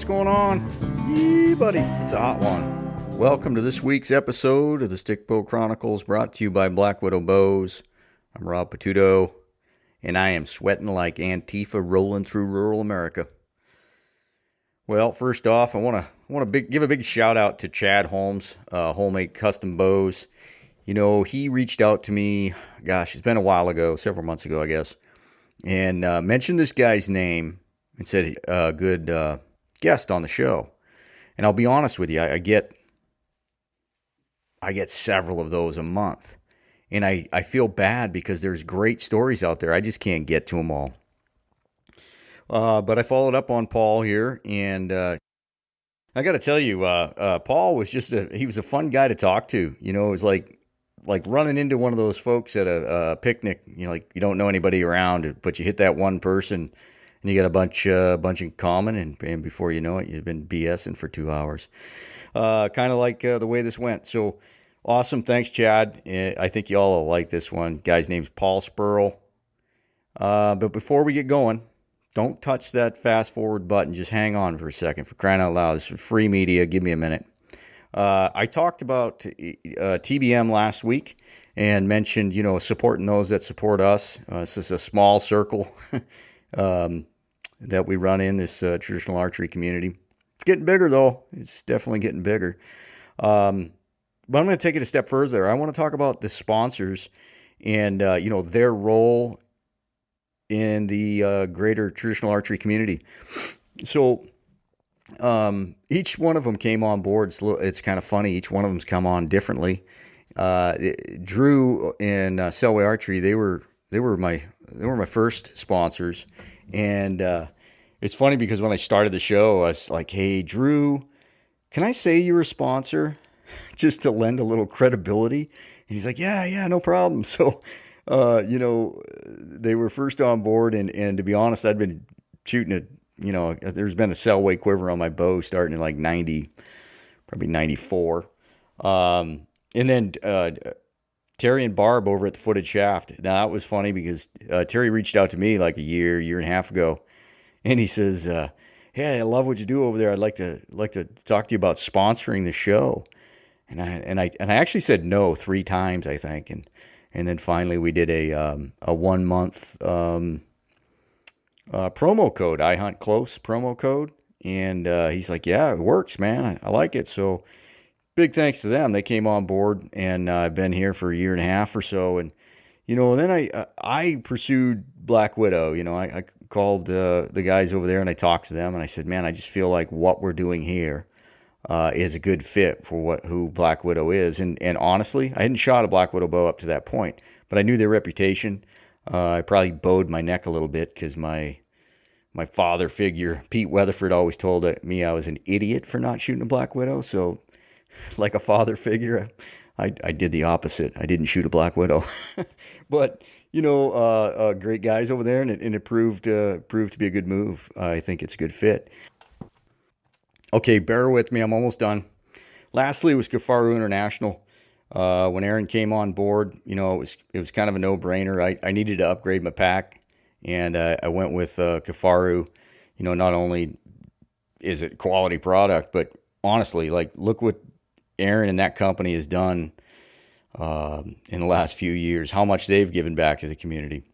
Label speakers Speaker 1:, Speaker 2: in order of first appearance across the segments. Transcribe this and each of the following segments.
Speaker 1: what's going on? Yee, buddy, it's a hot one. Welcome to this week's episode of the Stickbow Chronicles, brought to you by Blackwidow Bows. I'm Rob Patudo, and I am sweating like Antifa rolling through rural America. Well, first off, I want to give a big shout out to Chad Holmes, Homemade Custom Bows. You know, he reached out to me, gosh, it's been a while ago, several months ago, I guess, and mentioned this guy's name and said, good guest on the show. And I'll be honest with you, I get several of those a month. And I feel bad because there's great stories out there. I just can't get to them all. But I followed up on Paul here, and I got to tell you, Paul was he was a fun guy to talk to. You know, it was like running into one of those folks at a picnic. You know, like you don't know anybody around, but you hit that one person, and you got a bunch in common, and before you know it, you've been BSing for 2 hours. Kind of like the way this went. So awesome, thanks, Chad. I think y'all will like this one. Guy's name's Paul Speral. But before we get going, don't touch that fast forward button. Just hang on for a second. For crying out loud, this is free media. Give me a minute. I talked about TBM last week and mentioned, you know, supporting those that support us. This is a small circle that we run in this traditional archery community. It's getting bigger, though. It's definitely getting bigger. But I'm going to take it a step further. I want to talk about the sponsors and, you know, their role in the greater traditional archery community. So each one of them came on board. It's kind of funny. Each one of them's come on differently. Drew and Selway Archery, they were my first sponsors, and it's funny because when I started the show, I was like, "Hey, Drew, can I say you're a sponsor, just to lend a little credibility?" And he's like, "Yeah, no problem." So, you know, they were first on board, and to be honest, I'd been shooting it. You know, there's been a Selway quiver on my bow starting in like 90, probably 94. And then Terry and Barb over at the Footed Shaft. Now, that was funny because Terry reached out to me like a year and a half ago. And he says, "Hey, I love what you do over there. I'd like to talk to you about sponsoring the show." And I actually said no 3 times, I think. And then finally we did a 1 month promo code, I Hunt Close promo code. And he's like, "Yeah, it works, man. I like it." So big thanks to them. They came on board, and I've been here for a year and a half or so. And, you know, then I pursued Blackwidow. You know, I called the guys over there and I talked to them and I said, "Man, I just feel like what we're doing here is a good fit for who Blackwidow is." And honestly, I hadn't shot a Blackwidow bow up to that point, but I knew their reputation. I probably bowed my neck a little bit because my father figure, Pete Weatherford, always told me I was an idiot for not shooting a Blackwidow. So like a father figure, I did the opposite. I didn't shoot a Blackwidow. But, you know, great guys over there, and it proved to be a good move. I think it's a good fit. Okay, bear with me. I'm almost done. Lastly, it was Kifaru International. When Aaron came on board, you know, it was kind of a no-brainer. I needed to upgrade my pack, and I went with Kifaru. You know, not only is it quality product, but honestly, like, look what Aaron and that company has done in the last few years, how much they've given back to the community.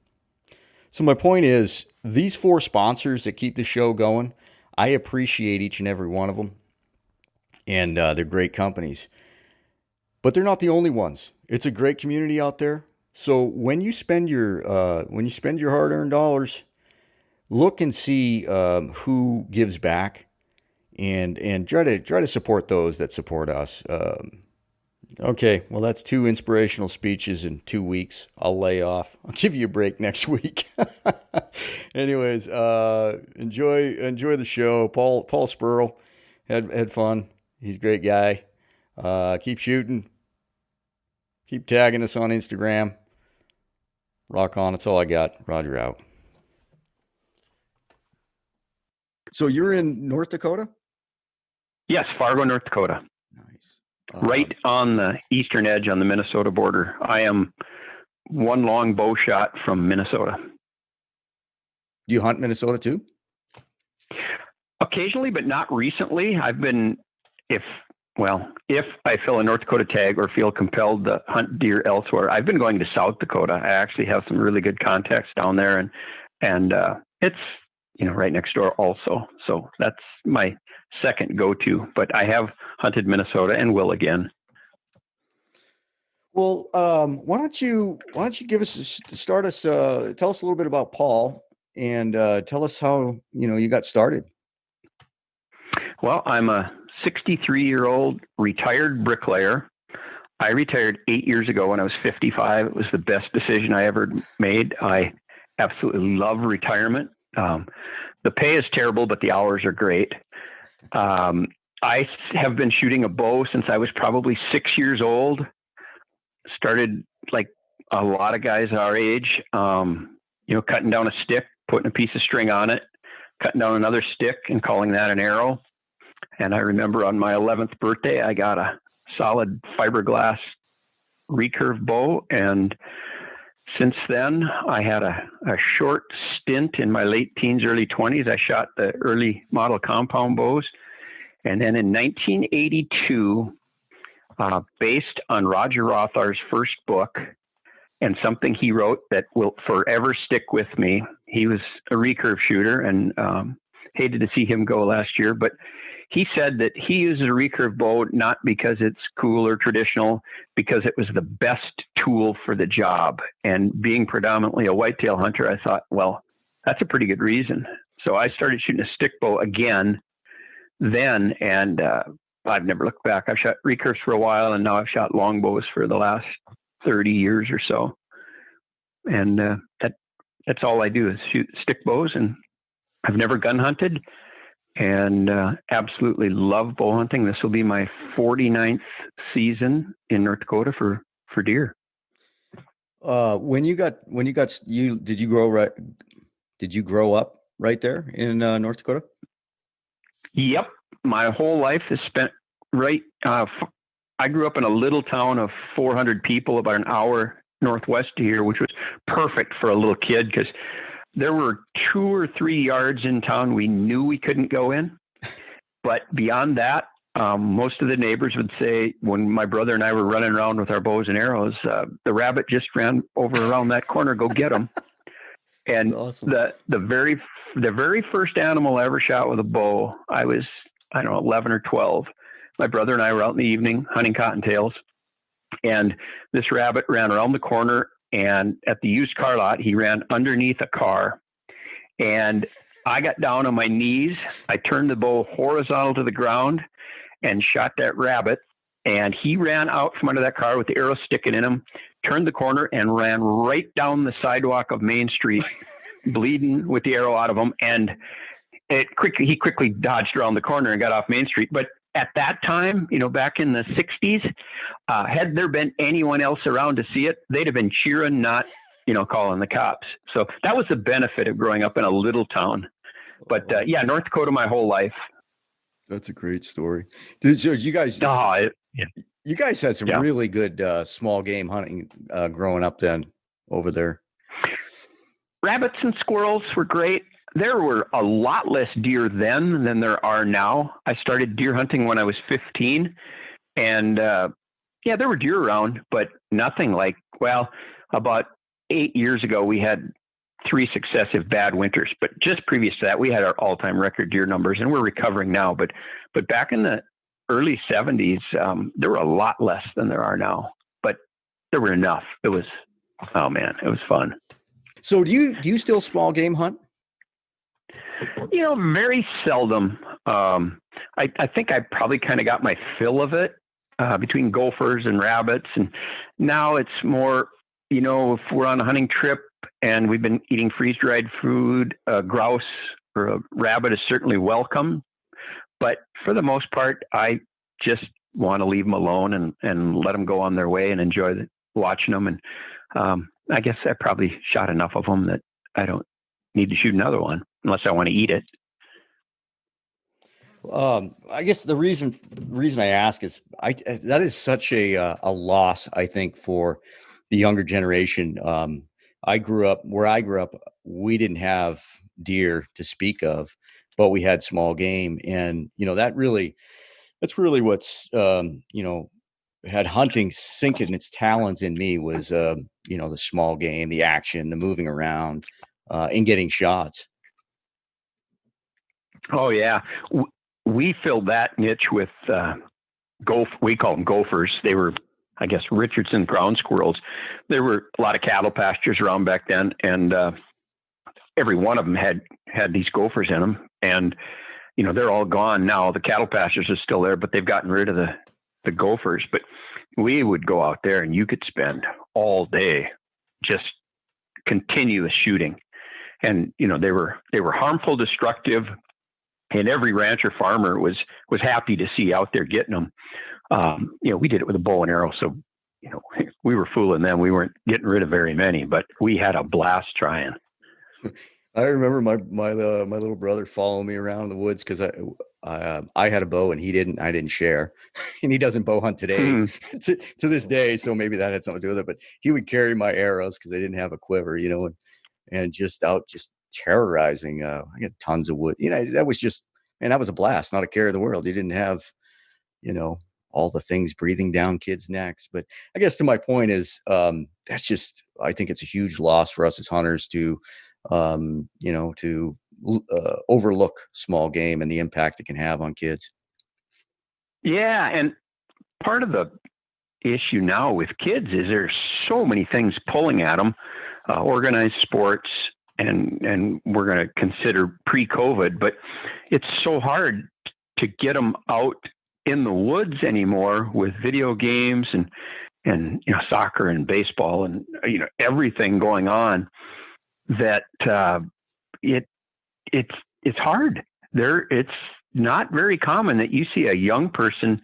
Speaker 1: So my point is, these 4 sponsors that keep the show going, I appreciate each and every one of them, and they're great companies. But they're not the only ones. It's a great community out there. So when you spend your hard-earned dollars, look and see who gives back, and try to support those that support us. Okay, well, that's 2 inspirational speeches in 2 weeks. I'll lay off. I'll give you a break next week. Anyways, enjoy the show. Paul Speral had fun. He's a great guy. Keep shooting. Keep tagging us on Instagram. Rock on. That's all I got. Roger out. So you're in North Dakota?
Speaker 2: Yes, Fargo, North Dakota.
Speaker 1: Nice.
Speaker 2: Right on the eastern edge on the Minnesota border. I am one long bow shot from Minnesota.
Speaker 1: Do you hunt Minnesota too?
Speaker 2: Occasionally, but not recently. I've been, if if I fill a North Dakota tag or feel compelled to hunt deer elsewhere, I've been going to South Dakota. I actually have some really good contacts down there, and it's right next door also. So that's my second go-to. But I have hunted Minnesota and will again.
Speaker 1: Well, why don't you give us tell us a little bit about Paul and tell us how you got started.
Speaker 2: Well, I'm a 63-year-old retired bricklayer. I retired 8 years ago when I was 55. It was the best decision I ever made. I absolutely love retirement. The pay is terrible, but the hours are great. I have been shooting a bow since I was probably 6 years old. Started like a lot of guys our age, cutting down a stick, putting a piece of string on it, cutting down another stick and calling that an arrow. And I remember on my 11th birthday, I got a solid fiberglass recurve bow. And since then, I had a short stint in my late teens, early 20s. I shot the early model compound bows. And then in 1982, based on Roger Rothar's first book and something he wrote that will forever stick with me. He was a recurve shooter, and hated to see him go last year, but he said that he uses a recurve bow not because it's cool or traditional, because it was the best tool for the job. And being predominantly a whitetail hunter, I thought, well, that's a pretty good reason. So I started shooting a stick bow again then, and I've never looked back. I've shot recurves for a while, and now I've shot longbows for the last 30 years or so. And that's all I do is shoot stick bows, and I've never gun hunted, and absolutely love bow hunting. This will be my 49th season in North Dakota for deer.
Speaker 1: Did you grow up right there in North Dakota?
Speaker 2: Yep. My whole life is spent right. I grew up in a little town of 400 people, about an hour northwest of here, which was perfect for a little kid because there were 2 or 3 yards in town we knew we couldn't go in. But beyond that, most of the neighbors would say when my brother and I were running around with our bows and arrows, the rabbit just ran over around that corner, go get him. And awesome. The very first animal I ever shot with a bow, I was, 11 or 12. My brother and I were out in the evening hunting cottontails, and this rabbit ran around the corner, and at the used car lot, he ran underneath a car, and I got down on my knees. I turned the bow horizontal to the ground and shot that rabbit, and he ran out from under that car with the arrow sticking in him, turned the corner, and ran right down the sidewalk of Main Street, bleeding with the arrow out of him, and he quickly dodged around the corner and got off Main Street. But at that time, back in the 60s, had there been anyone else around to see it, they'd have been cheering, not, calling the cops. So that was the benefit of growing up in a little town. But North Dakota my whole life.
Speaker 1: That's a great story. So you guys, you guys had some really good small game hunting growing up then over there.
Speaker 2: Rabbits and squirrels were great. There were a lot less deer then than there are now. I started deer hunting when I was 15, and there were deer around, but nothing like, about 8 years ago, we had 3 successive bad winters, but just previous to that, we had our all-time record deer numbers, and we're recovering now. But back in the early 70s, there were a lot less than there are now, but there were enough. It was fun.
Speaker 1: So do you still small game hunt?
Speaker 2: Very seldom. I think I probably kind of got my fill of it between gophers and rabbits. And now it's more, if we're on a hunting trip and we've been eating freeze-dried food, a grouse or a rabbit is certainly welcome. But for the most part, I just want to leave them alone and let them go on their way and enjoy watching them. And I guess I probably shot enough of them that I don't need to shoot another one unless I want to eat it.
Speaker 1: I guess the reason I ask is that is such a loss, I think, for the younger generation. Where I grew up, we didn't have deer to speak of. but we had small game. And, that's really what's, had hunting sinking its talons in me was, the small game, the action, the moving around, and getting shots.
Speaker 2: Oh yeah, we filled that niche with we call them gophers. They were, I guess, Richardson ground squirrels. There were a lot of cattle pastures around back then, and every one of them had these gophers in them. And they're all gone now. The cattle pastures are still there, but they've gotten rid of the gophers. But we would go out there, and you could spend all day just continuous shooting. And they were harmful, destructive, and every rancher farmer was happy to see out there getting them. We did it with a bow and arrow, so we were fooling them. We weren't getting rid of very many, but we had a blast trying.
Speaker 1: I remember my little brother following me around the woods because I had a bow and he didn't. I didn't share, and he doesn't bow hunt today to this day. So maybe that had something to do with it. But he would carry my arrows because they didn't have a quiver, and just terrorizing. I got tons of wood. That was just, man, that was a blast. Not a care in the world. You didn't have, all the things breathing down kids' necks. But I guess to my point is, that's just, I think it's a huge loss for us as hunters to overlook small game and the impact it can have on kids.
Speaker 2: Yeah. And part of the issue now with kids is there's so many things pulling at them, organized sports, and we're going to consider pre-COVID, but it's so hard to get them out in the woods anymore with video games and soccer and baseball and everything going on, that it's hard. It's not very common that you see a young person,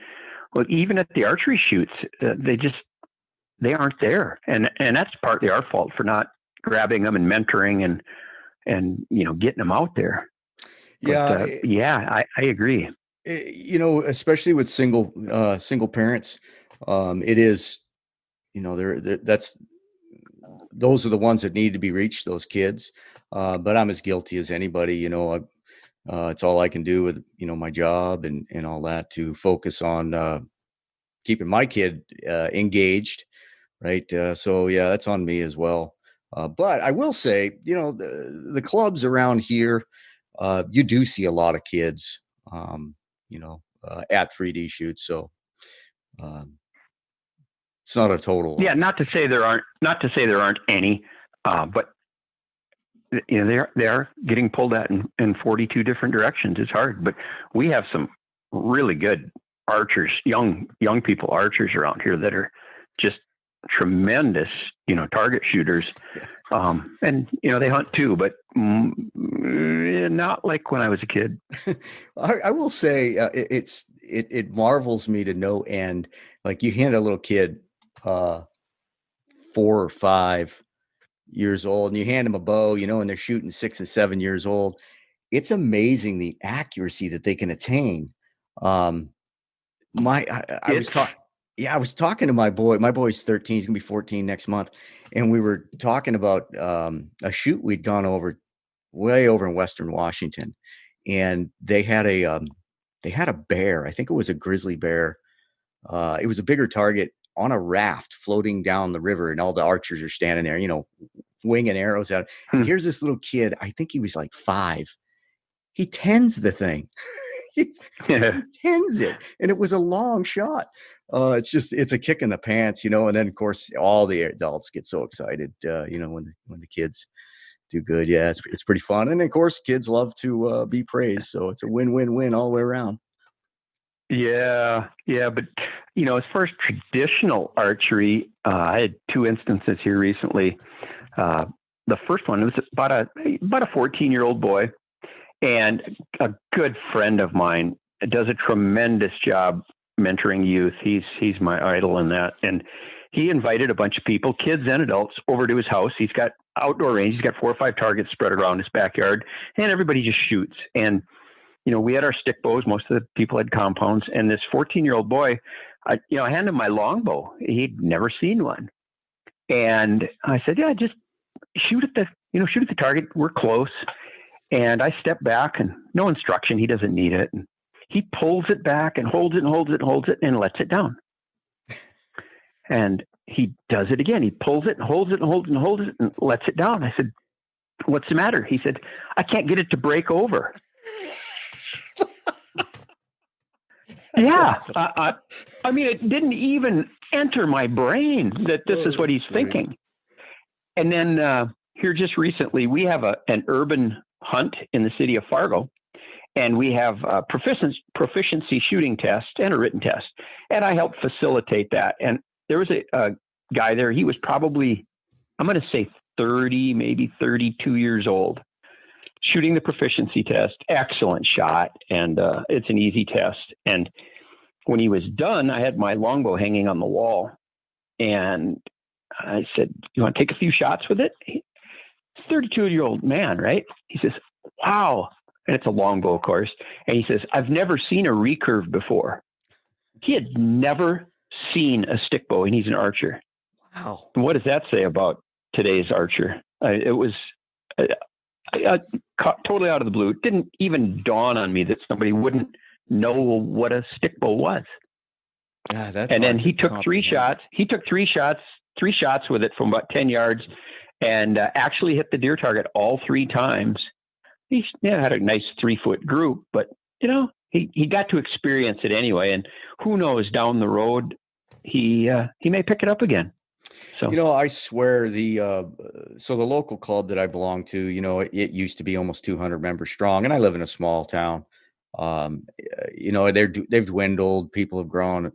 Speaker 2: well, even at the archery shoots, they aren't there, and that's partly our fault for not grabbing them and mentoring and getting them out there.
Speaker 1: Yeah,
Speaker 2: but, I agree.
Speaker 1: Especially with single parents, it is, those are the ones that need to be reached, those kids. But I'm as guilty as anybody. It's all I can do with my job and all that to focus on keeping my kid engaged, right? So yeah, that's on me as well. But I will say, the clubs around here, you do see a lot of kids, at 3D shoots. So it's not a total loss.
Speaker 2: Yeah, not to say there aren't any, but they are getting pulled at in 42 different directions. It's hard, but we have some really good archers, young people archers around here that are just tremendous, target shooters. And they hunt too, but not like when I was a kid.
Speaker 1: I will say it marvels me to no end. Like, you hand a little kid 4 or 5 years old and you hand them a bow, and they're shooting 6 and 7 years old. It's amazing the accuracy that they can attain. I was talking to my boy. My boy's 13. He's gonna be 14 next month. And we were talking about a shoot we'd gone way over in Western Washington, and they had a bear. I think it was a grizzly bear. It was a bigger target on a raft floating down the river, and all the archers are standing there, winging arrows out. And here's this little kid. I think he was like 5. He tends the thing. He tends it, and it was a long shot. It's a kick in the pants, and then of course all the adults get so excited, when the kids do good. Yeah, it's pretty fun. And of course kids love to be praised. So it's a win-win-win all the way around.
Speaker 2: Yeah. But, as far as traditional archery, I had 2 instances here recently. The first one was about a 14-year-old boy, and a good friend of mine does a tremendous job mentoring youth. He's my idol in that. And he invited a bunch of people, kids and adults, over to his house. He's got outdoor range. He's got 4 or 5 targets spread around his backyard, and everybody just shoots. And, we had our stick bows. Most of the people had compounds. And this 14-year-old boy, I handed him my longbow. He'd never seen one. And I said, yeah, just shoot at the target. We're close. And I step back and no instruction. He doesn't need it. And he pulls it back and holds it and holds it and holds it and lets it down. And he does it again. He pulls it and holds it and holds it and holds it and lets it down. I said, what's the matter? He said, I can't get it to break over. Yeah.
Speaker 1: Awesome.
Speaker 2: I mean, it didn't even enter my brain that this is what he's thinking. And then here just recently, we have an urban hunt in the city of Fargo, and we have a proficiency shooting test and a written test. And I helped facilitate that. And there was a guy there. He was probably, I'm going to say 30, maybe 32 years old, shooting the proficiency test. Excellent shot. And it's an easy test. And when he was done, I had my longbow hanging on the wall. And I said, you want to take a few shots with it? He's a 32-year-old man, right? He says, wow. And it's a longbow, of course. And he says, I've never seen a recurve before. He had never seen a stickbow, and he's an archer.
Speaker 1: Wow.
Speaker 2: And what does that say about today's archer? It was totally out of the blue. It didn't even dawn on me that somebody wouldn't know what a stickbow was.
Speaker 1: Yeah, that's
Speaker 2: and then he took three shots. He took three shots with it from about 10 yards and actually hit the deer target all three times. He had a nice 3-foot group, but he got to experience it anyway. And who knows, down the road, he may pick it up again. So,
Speaker 1: I swear the local club that I belong to, it used to be almost 200 members strong, and I live in a small town. They've dwindled. People have grown,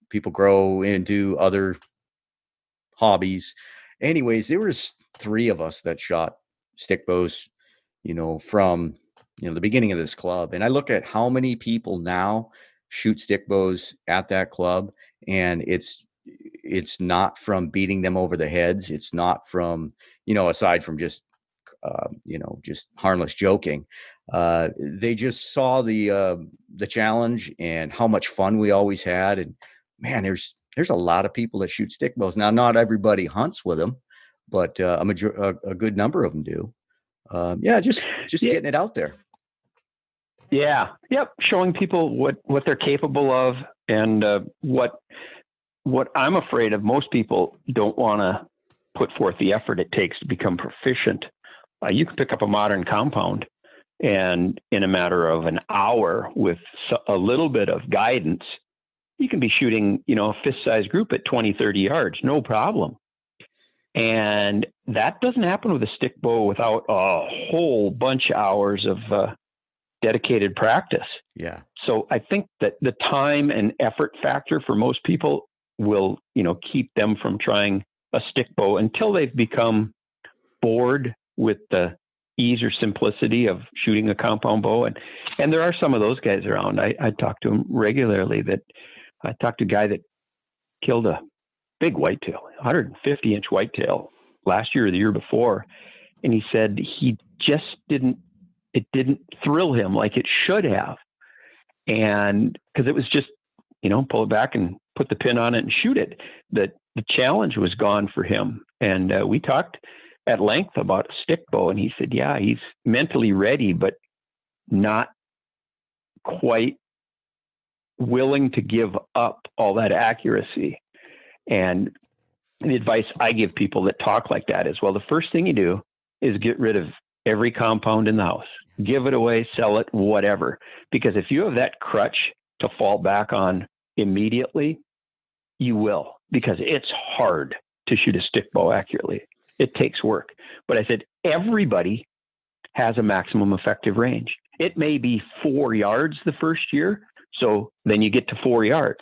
Speaker 1: people grow into other hobbies. Anyways, there was 3 of us that shot stickbows, from, the beginning of this club. And I look at how many people now shoot stickbows at that club, and it's not from beating them over the heads. It's not from, aside from just harmless joking. They just saw the challenge and how much fun we always had. And man, there's a lot of people that shoot stickbows. Now, not everybody hunts with them, but a good number of them do. Just getting it out there.
Speaker 2: Yeah. Yep. Showing people what they're capable of, and what I'm afraid of. Most people don't want to put forth the effort it takes to become proficient. You can pick up a modern compound, and in a matter of an hour with a little bit of guidance, you can be shooting, a fist-sized group at 20, 30 yards, no problem. And that doesn't happen with a stickbow without a whole bunch of hours of dedicated practice.
Speaker 1: Yeah.
Speaker 2: So I think that the time and effort factor for most people will, keep them from trying a stickbow until they've become bored with the ease or simplicity of shooting a compound bow. And there are some of those guys around. I talk to them regularly. I talked to a guy that killed a big whitetail, 150-inch whitetail last year or the year before. And he said he just it didn't thrill him like it should have. And because it was just, pull it back and put the pin on it and shoot it, that the challenge was gone for him. And we talked at length about a stickbow, and he said, yeah, he's mentally ready, but not quite willing to give up all that accuracy. And the advice I give people that talk like that is, well, the first thing you do is get rid of every compound in the house, give it away, sell it, whatever. Because if you have that crutch to fall back on immediately, you will, because it's hard to shoot a stickbow accurately. It takes work. But I said, everybody has a maximum effective range. It may be 4 yards the first year, so then you get to 4 yards.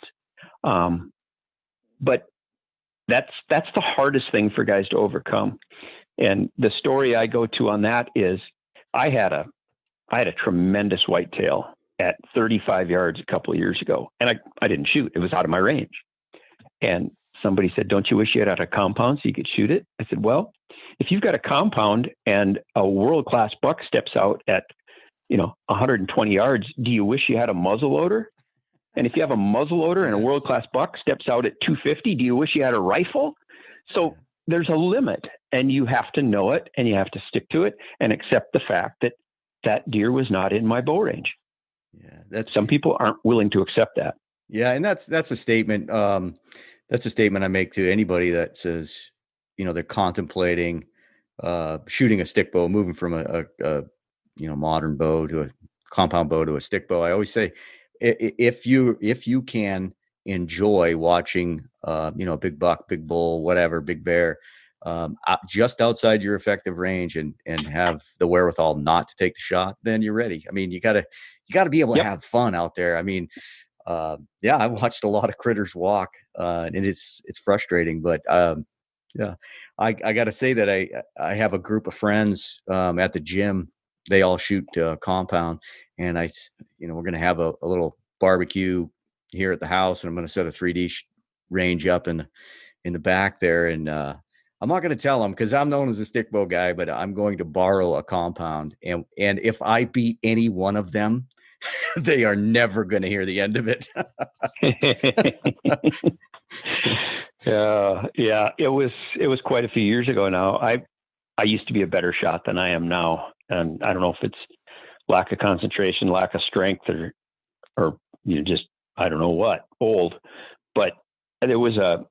Speaker 2: But that's the hardest thing for guys to overcome. And the story I go to on that is I had a tremendous whitetail at 35 yards a couple of years ago, and I didn't shoot. It was out of my range. And somebody said, don't you wish you had a compound so you could shoot it? I said, well, if you've got a compound and a world-class buck steps out at, 120 yards, do you wish you had a muzzle loader? And if you have a muzzle loader and a world-class buck steps out at 250, do you wish you had a rifle? So there's a limit, and you have to know it, and you have to stick to it and accept the fact that that deer was not in my bow range.
Speaker 1: Yeah,
Speaker 2: some people aren't willing to accept that.
Speaker 1: Yeah, and that's a statement. That's a statement I make to anybody that says, they're contemplating shooting a stick bow, moving from a modern bow to a compound bow to a stick bow. I always say, if you can enjoy watching, a big buck, big bull, whatever, big bear, just outside your effective range, and have the wherewithal not to take the shot, then you're ready. I mean, you gotta be able to have fun out there. I mean, yeah, I watched a lot of critters walk, and it's frustrating, but yeah, I got to say that I have a group of friends at the gym. They all shoot compound, and we're going to have a little barbecue here at the house, and I'm going to set a 3D range up in the back there, and I'm not going to tell them because I'm known as a stick bow guy, but I'm going to borrow a compound, and if I beat any one of them, they are never going to hear the end of it.
Speaker 2: Yeah. It was quite a few years ago now. I used to be a better shot than I am now. And I don't know if it's lack of concentration, lack of strength, or just, I don't know what, old, but there was a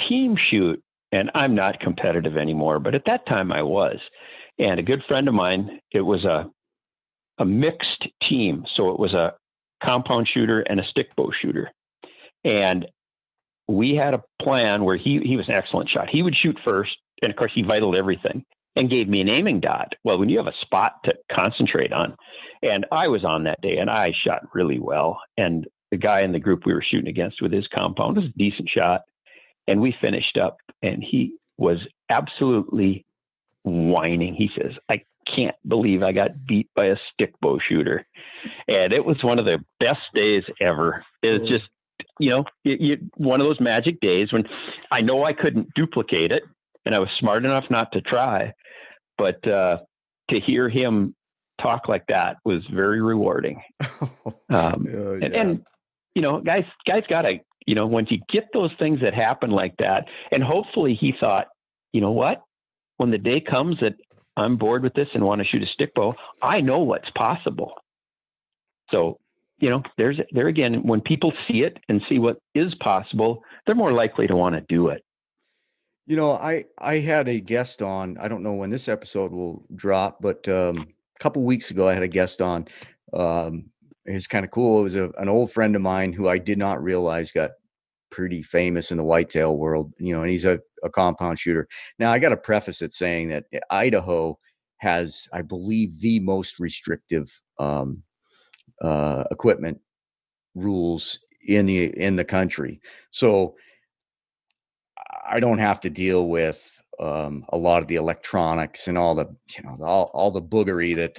Speaker 2: team shoot, and I'm not competitive anymore, but at that time I was. And a good friend of mine, it was a mixed team. So it was a compound shooter and a stick bow shooter. And we had a plan where he was an excellent shot. He would shoot first. And of course he vitaled everything and gave me an aiming dot. Well, when you have a spot to concentrate on, and I was on that day and I shot really well. And the guy in the group we were shooting against with his compound was a decent shot. And we finished up, and he was absolutely whining. He says, I can't believe I got beat by a stick bow shooter. And it was one of the best days ever. It was just, one of those magic days when I know I couldn't duplicate it, and I was smart enough not to try, but to hear him talk like that was very rewarding. And guys gotta, once you get those things that happen like that, and hopefully he thought, you know what, when the day comes that I'm bored with this and want to shoot a stick bow, I know what's possible. So, there again, when people see it and see what is possible, they're more likely to want to do it.
Speaker 1: I had a guest on, I don't know when this episode will drop, but a couple weeks ago I had a guest on. It's kind of cool. It was an old friend of mine who I did not realize got pretty famous in the whitetail world, and he's a compound shooter. Now, I got to preface it saying that Idaho has, I believe, the most restrictive equipment rules in the country. So I don't have to deal with a lot of the electronics and all the all the boogery that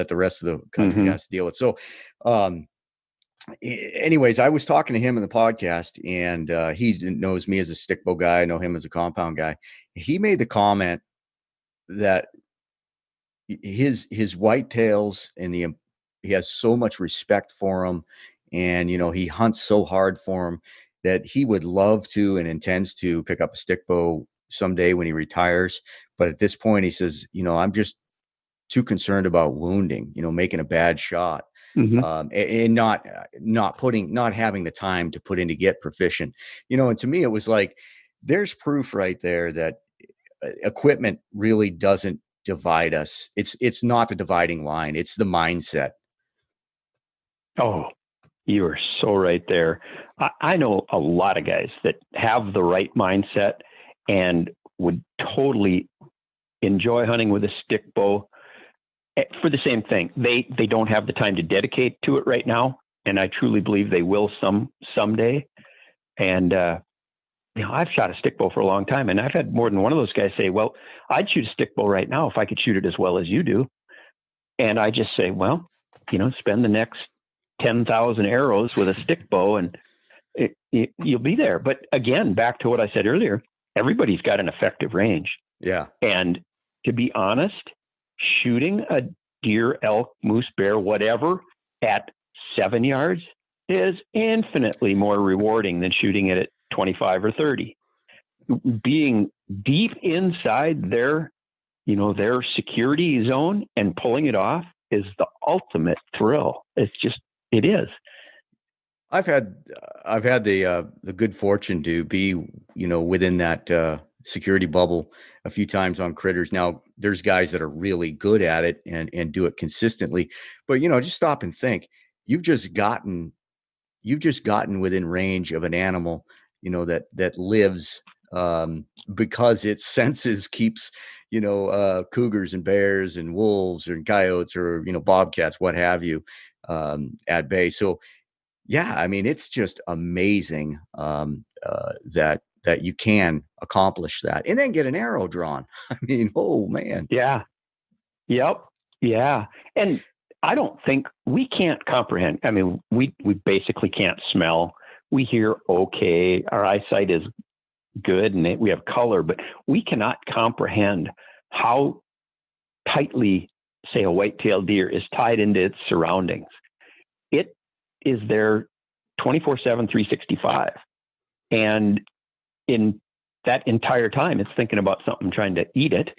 Speaker 1: the rest of the country has to deal with. So anyways, I was talking to him in the podcast, and he knows me as a stick bow guy. I know him as a compound guy. He made the comment that his whitetails and he has so much respect for them, and he hunts so hard for them that he would love to and intends to pick up a stick bow someday when he retires. But at this point, he says, I'm just too concerned about wounding, making a bad shot. And not having the time to put in to get proficient, and to me, it was like, there's proof right there that equipment really doesn't divide us. It's not the dividing line. It's the mindset.
Speaker 2: Oh, you are so right there. I know a lot of guys that have the right mindset and would totally enjoy hunting with a stick bow for the same thing. They don't have the time to dedicate to it right now, and I truly believe they will someday. And I've shot a stick bow for a long time, and I've had more than one of those guys say, well, I'd shoot a stick bow right now if I could shoot it as well as you do. And I just say, well, spend the next 10,000 arrows with a stick bow, and you'll be there. But again, back to what I said earlier, everybody's got an effective range.
Speaker 1: Yeah.
Speaker 2: And to be honest, shooting a deer, elk, moose, bear, whatever, at 7 yards is infinitely more rewarding than shooting it at 25 or 30. being deep inside their, their security zone and pulling it off is the ultimate thrill. It is.
Speaker 1: I've had the good fortune to be, within that security bubble a few times on critters. Now there's guys that are really good at it and do it consistently, but just stop and think. You've just gotten within range of an animal, that lives, because its senses keeps, cougars and bears and wolves and coyotes or, bobcats, what have you, at bay. So yeah, I mean, it's just amazing, that you can accomplish that and then get an arrow drawn. I mean, oh man.
Speaker 2: Yeah. Yep. Yeah. And I don't think we can't comprehend. I mean, we basically can't smell. We hear okay. Our eyesight is good and we have color, but we cannot comprehend how tightly, say, a white-tailed deer is tied into its surroundings. It is there 24/7, 365. And in that entire time, it's thinking about something, trying to eat it,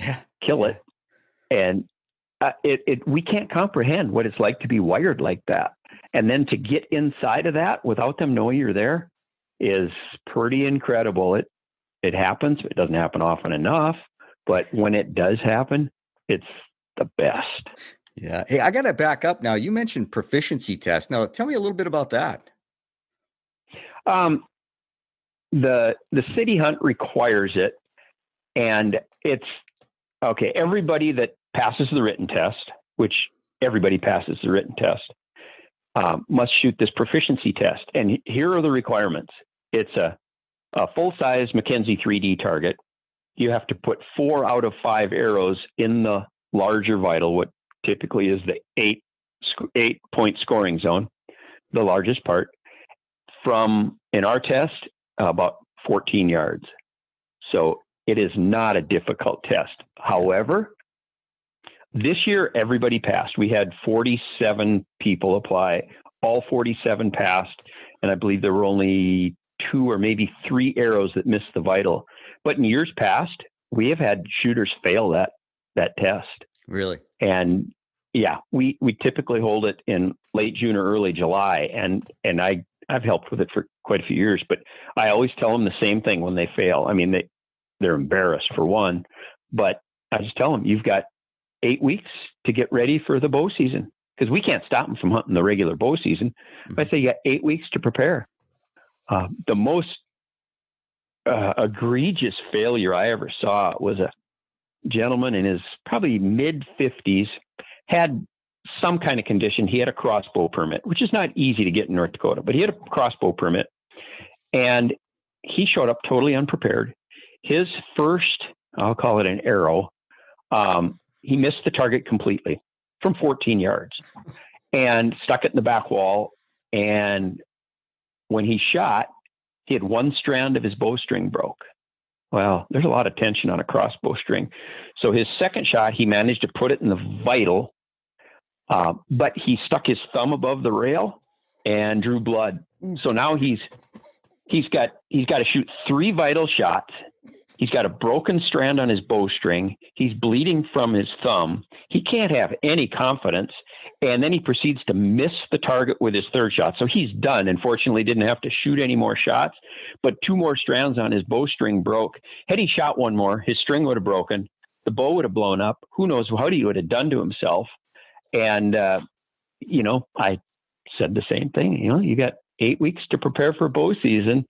Speaker 2: kill it. And we can't comprehend what it's like to be wired like that. And then to get inside of that without them knowing you're there is pretty incredible. It happens. It doesn't happen often enough, but when it does happen, it's the best.
Speaker 1: Yeah. Hey, I got to back up now. You mentioned proficiency test. Now tell me a little bit about that.
Speaker 2: The city hunt requires it, and it's okay. Everybody that passes the written test, which everybody passes the written test, must shoot this proficiency test. And here are the requirements. It's a full-size Mackenzie 3D target. You have to put 4 out of 5 arrows in the larger vital, what typically is the 8-point scoring zone, the largest part, from, in our test, about 14 yards. So it is not a difficult test. However, this year, everybody passed. We had 47 people apply. All 47 passed. And I believe there were only 2 or maybe 3 arrows that missed the vital. But in years past, we have had shooters fail that test.
Speaker 1: Really?
Speaker 2: And yeah, we typically hold it in late June or early July. And I've helped with it for quite a few years, but I always tell them the same thing when they fail. I mean, they're embarrassed for one, but I just tell them, you've got 8 weeks to get ready for the bow season, because we can't stop them from hunting the regular bow season. Mm-hmm. I say you got 8 weeks to prepare. The most egregious failure I ever saw was a gentleman in his probably mid-50s, had some kind of condition. He had a crossbow permit, which is not easy to get in North Dakota, but he had a crossbow permit, and he showed up totally unprepared. His first, I'll call it an arrow, he missed the target completely from 14 yards and stuck it in the back wall. And when he shot, he had one strand of his bowstring broke. Well, there's a lot of tension on a crossbow string. So his second shot, he managed to put it in the vital, but he stuck his thumb above the rail and drew blood. So now he's got to shoot 3 vital shots. He's got a broken strand on his bowstring. He's bleeding from his thumb. He can't have any confidence. And then he proceeds to miss the target with his third shot. So he's done. Unfortunately, didn't have to shoot any more shots, but 2 more strands on his bowstring broke. Had he shot 1 more, his string would have broken. The bow would have blown up. Who knows what he would have done to himself. And, I said the same thing. You got 8 weeks to prepare for bow season.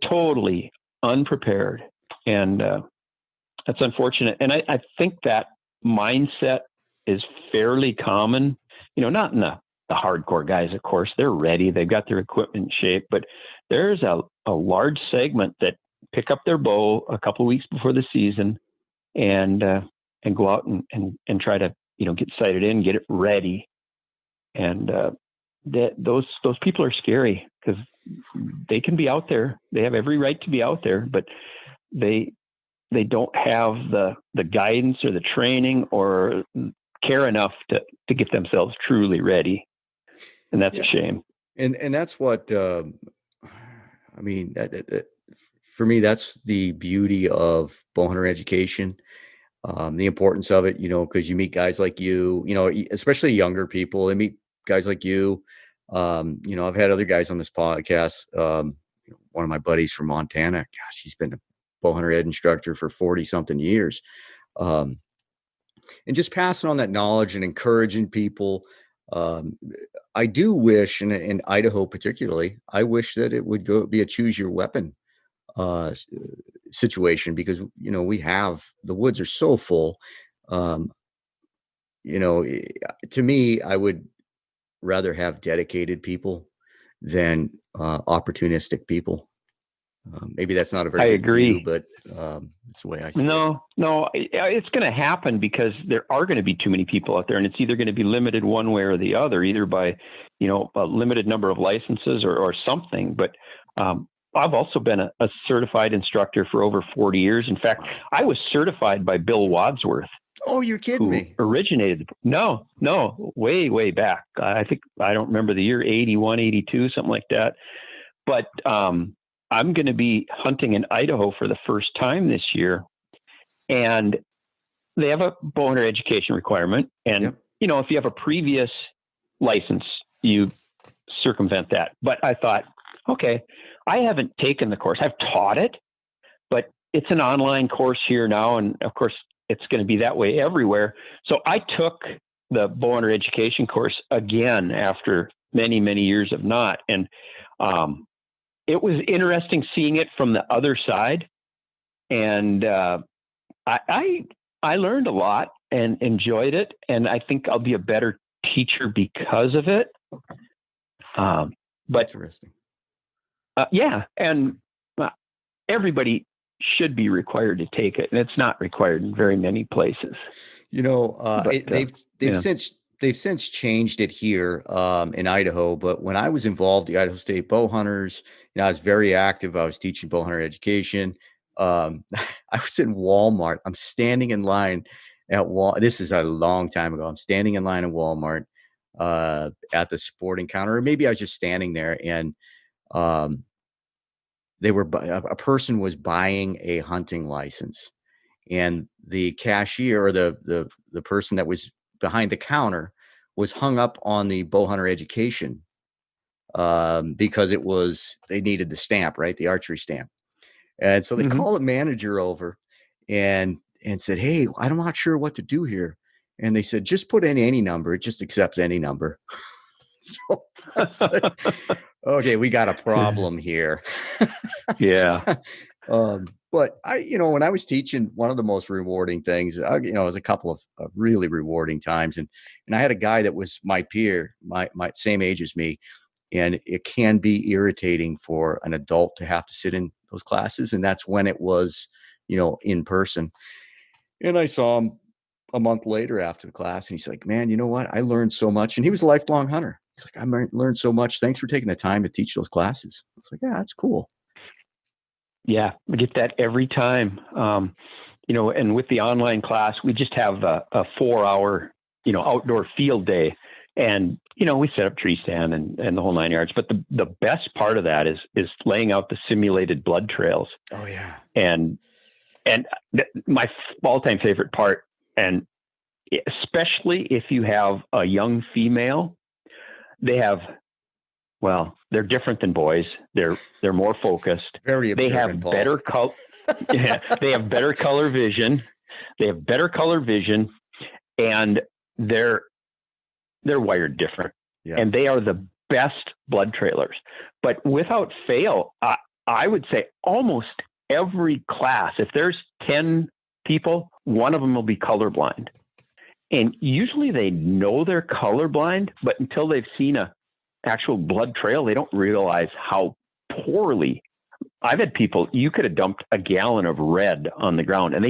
Speaker 2: Totally unprepared. And that's unfortunate. And I think that mindset is fairly common, not in the hardcore guys, of course. They're ready. They've got their equipment in shape. But there's a large segment that pick up their bow a couple of weeks before the season and go out and try to, get sighted in, get it ready. And those people are scary because they can be out there. They have every right to be out there, but they don't have the guidance or the training or care enough to get themselves truly ready. And that's a shame.
Speaker 1: And that's what, for me, that's the beauty of bowhunter education. The importance of it, because you meet guys like you, especially younger people. They meet guys like you. I've had other guys on this podcast. One of my buddies from Montana, gosh, he's been a bowhunter ed instructor for 40 something years. And just passing on that knowledge and encouraging people. I do wish, in Idaho particularly, I wish that it would be a choose your weapon situation, because we have, the woods are so full. To me, I would rather have dedicated people than opportunistic people. Maybe that's not a very
Speaker 2: I
Speaker 1: good
Speaker 2: agree.
Speaker 1: view, but it's the way I see it.
Speaker 2: No, it's going to happen because there are going to be too many people out there, and it's either going to be limited one way or the other, either by, a limited number of licenses or something. But I've also been a certified instructor for over 40 years. In fact, I was certified by Bill Wadsworth.
Speaker 1: Oh, you're kidding me.
Speaker 2: Originated. No, way back. I think, I don't remember the year, 81, 82, something like that. But I'm going to be hunting in Idaho for the first time this year. And they have a bowhunter education requirement. And,
Speaker 1: Yep.
Speaker 2: If you have a previous license, you circumvent that. But I thought, okay, I haven't taken the course. I've taught it, but it's an online course here now. And of course, it's going to be that way everywhere. So I took the bowhunter education course again after many, many years of not. And it was interesting seeing it from the other side. And I learned a lot and enjoyed it. And I think I'll be a better teacher because of it. But
Speaker 1: Interesting.
Speaker 2: yeah. And everybody should be required to take it. And it's not required in very many places.
Speaker 1: They've since changed it here in Idaho. But when I was involved, the Idaho State Bowhunters, I was very active. I was teaching bowhunter education. I was in Walmart. I'm standing in line at Walmart. This is a long time ago. I'm standing in line at Walmart at the sporting counter, or maybe I was just standing there, and a person was buying a hunting license, and the cashier, or the person that was behind the counter, was hung up on the bowhunter education because they needed the stamp, right? The archery stamp. And so they called the manager over and said, "Hey, I'm not sure what to do here." And they said, "Just put in any number. It just accepts any number." So I was like, okay, we got a problem here.
Speaker 2: Yeah.
Speaker 1: But when I was teaching, one of the most rewarding things, it was a couple of really rewarding times. And I had a guy that was my peer, my same age as me. And it can be irritating for an adult to have to sit in those classes. And that's when it was, in person. And I saw him a month later after the class, and he's like, "Man, you know what? I learned so much." And he was a lifelong hunter. He's like, "I learned so much. Thanks for taking the time to teach those classes." I was like, "Yeah, that's cool."
Speaker 2: Yeah, we get that every time. And with the online class, we just have a 4-hour, outdoor field day. And, we set up tree stand and the whole 9 yards. But the best part of that is laying out the simulated blood trails.
Speaker 1: Oh, yeah.
Speaker 2: And my all-time favorite part, and especially if you have a young female, they're different than boys. They're more focused.
Speaker 1: Very observant.
Speaker 2: They have better color. Yeah, they have better color vision. And they're wired different. Yeah. And they are the best blood trailers. But without fail, I would say almost every class, if there's 10 people, one of them will be colorblind. And usually they know they're colorblind, but until they've seen a actual blood trail, they don't realize how poorly. I've had people, you could have dumped a gallon of red on the ground and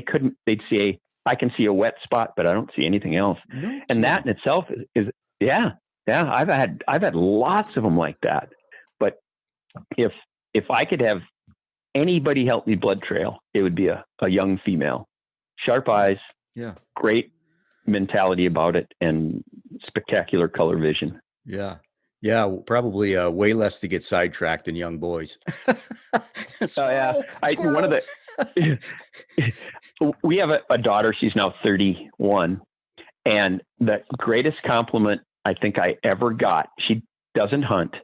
Speaker 2: they'd say, "I can see a wet spot, but I don't see anything else." No, and that in itself is yeah. I've had lots of them like that. But if I could have anybody help me blood trail, it would be a young female, sharp eyes,
Speaker 1: yeah,
Speaker 2: great mentality about it, and spectacular color vision.
Speaker 1: Yeah. Yeah, probably way less to get sidetracked than young boys.
Speaker 2: Oh yeah,
Speaker 1: Squirrel,
Speaker 2: one of
Speaker 1: squirrel.
Speaker 2: the we have a daughter. She's now 31, and the greatest compliment I think I ever got. She doesn't hunt,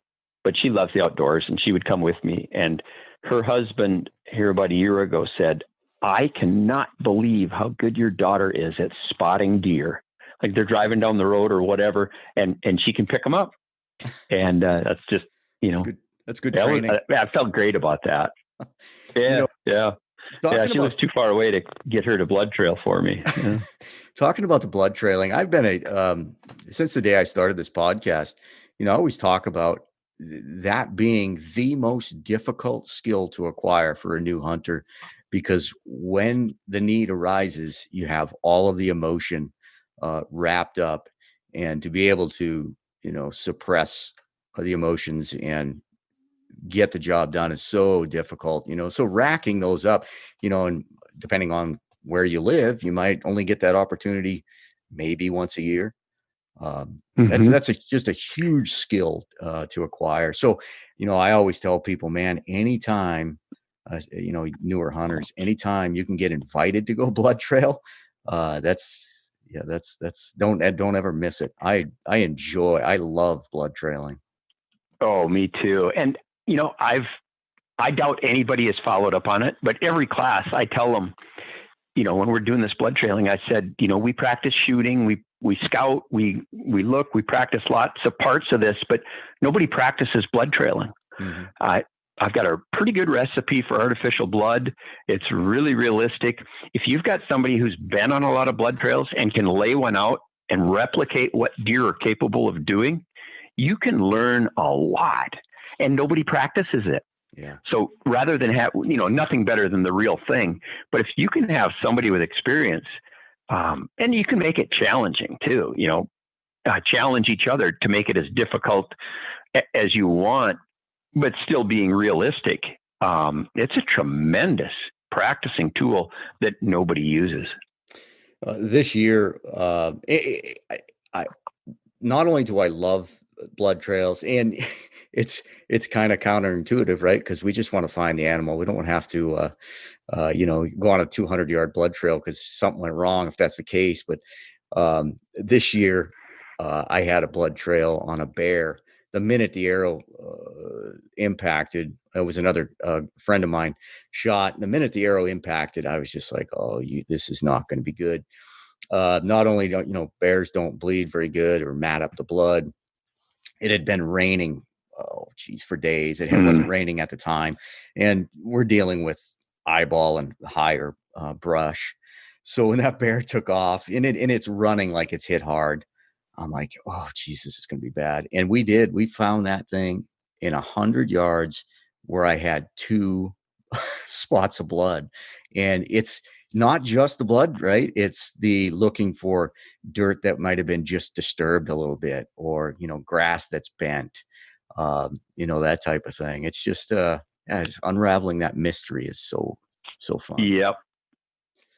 Speaker 2: but she loves the outdoors, and she would come with me. And her husband here about a year ago said, "I cannot believe how good your daughter is at spotting deer. Like they're driving down the road or whatever, and she can pick them up." And that's just,
Speaker 1: That's good. That's good
Speaker 2: that was,
Speaker 1: training.
Speaker 2: I felt great about that.
Speaker 1: You
Speaker 2: Yeah,
Speaker 1: know,
Speaker 2: yeah, yeah.
Speaker 1: talking
Speaker 2: She was
Speaker 1: about
Speaker 2: too far away to get her to blood trail for me. Yeah.
Speaker 1: talking about the blood trailing. I've been since the day I started this podcast. I always talk about that being the most difficult skill to acquire for a new hunter, because when the need arises, you have all of the emotion wrapped up, and to be able to suppress the emotions and get the job done is so difficult. So racking those up, and depending on where you live, you might only get that opportunity maybe once a year. That's
Speaker 2: Mm-hmm.
Speaker 1: just a huge skill to acquire. So, I always tell people, man, anytime, newer hunters, anytime you can get invited to go blood trail, that's don't ever miss it. I love blood trailing.
Speaker 2: Oh, me too. And I doubt anybody has followed up on it, but every class I tell them, when we're doing this blood trailing, I said, we practice shooting, we scout, we look, we practice lots of parts of this, but nobody practices blood trailing.
Speaker 1: Mm-hmm.
Speaker 2: I've got a pretty good recipe for artificial blood. It's really realistic. If you've got somebody who's been on a lot of blood trails and can lay one out and replicate what deer are capable of doing, you can learn a lot, and nobody practices it.
Speaker 1: Yeah.
Speaker 2: So rather than have, nothing better than the real thing, but if you can have somebody with experience, and you can make it challenging too, challenge each other to make it as difficult as you want, but still being realistic. It's a tremendous practicing tool that nobody uses.
Speaker 1: This year, I not only do I love blood trails, and it's kind of counterintuitive, right? Because we just want to find the animal. We don't have to, go on a 200-yard blood trail because something went wrong, if that's the case. But this year, I had a blood trail on a bear. The minute the arrow impacted, it was another friend of mine shot. The minute the arrow impacted, I was just like, "Oh, this is not going to be good." Not only don't bears don't bleed very good or mat up the blood. It had been raining, oh geez, for days. It wasn't raining at the time, and we're dealing with eyeball and higher brush. So when that bear took off and it's running like it's hit hard, I'm like, oh Jesus, it's gonna be bad. And we found that thing in 100 yards where I had 2 spots of blood. And it's not just the blood, right? It's the looking for dirt that might have been just disturbed a little bit, or, grass that's bent, that type of thing. It's just, just unraveling that mystery is so fun.
Speaker 2: Yep.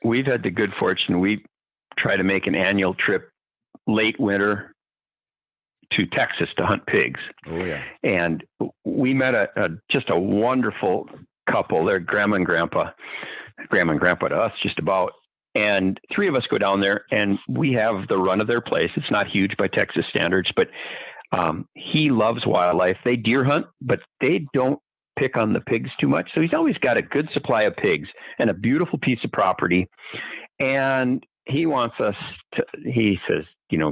Speaker 2: We've had the good fortune. We try to make an annual trip late winter to Texas to hunt pigs.
Speaker 1: Oh yeah.
Speaker 2: And we met just a wonderful couple. They're grandma and grandpa to us, just about. And 3 of us go down there, and we have the run of their place. It's not huge by Texas standards, but he loves wildlife. They deer hunt, but they don't pick on the pigs too much. So he's always got a good supply of pigs and a beautiful piece of property. And he wants us to, he says,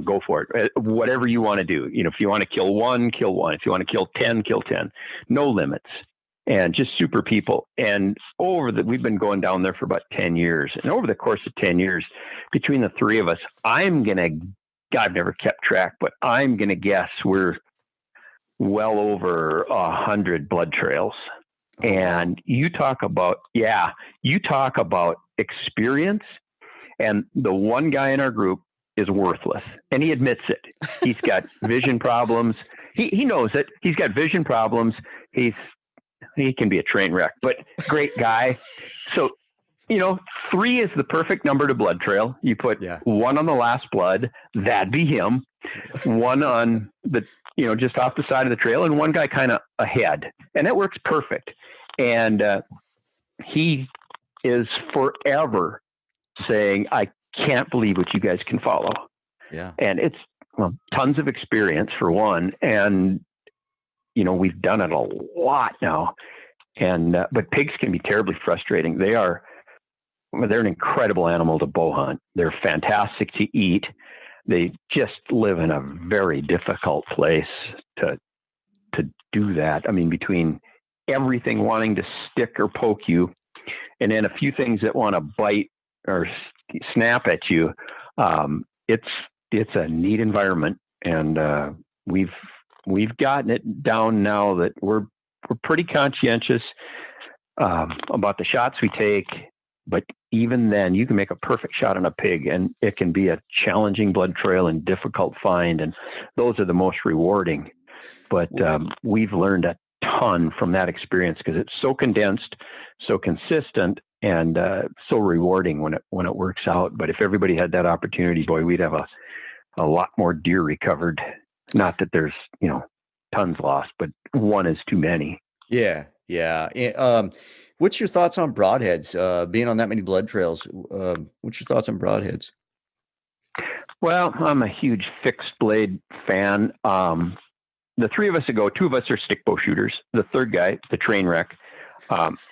Speaker 2: go for it. Whatever you want to do. If you want to kill one, kill one. If you want to kill 10, kill 10. No limits. And just super people. And we've been going down there for about 10 years. And over the course of 10 years, between the 3 of us, I've never kept track, but I'm going to guess we're well over 100 blood trails. Oh, and you talk about experience. And the one guy in our group is worthless, and he admits it. He's got vision problems. He knows it. He's got vision problems. He can be a train wreck, but great guy. So, 3 is the perfect number to blood trail. You put 1 on the last blood, that'd be him. 1 on the just off the side of the trail, and one guy kind of ahead, and that works perfect. And he is forever saying, "I can't believe what you guys can follow."
Speaker 1: Yeah.
Speaker 2: And it's tons of experience for one, and we've done it a lot now. And but pigs can be terribly frustrating. They're an incredible animal to bow hunt. They're fantastic to eat. They just live in a very difficult place to do that. I mean, between everything wanting to stick or poke you, and then a few things that want to bite or snap at you, it's a neat environment, and we've gotten it down now that we're pretty conscientious about the shots we take. But even then, you can make a perfect shot on a pig, and it can be a challenging blood trail and difficult find, and those are the most rewarding. But we've learned a ton from that experience because it's so condensed, so consistent, and so rewarding when it works out. But if everybody had that opportunity, boy, we'd have a lot more deer recovered. Not that there's tons lost, but one is too many.
Speaker 1: Yeah. What's your thoughts on broadheads? Being on that many blood trails, what's your thoughts on broadheads?
Speaker 2: Well, I'm a huge fixed blade fan. The three of us ago, two of us are stickbow shooters. The third guy, the train wreck,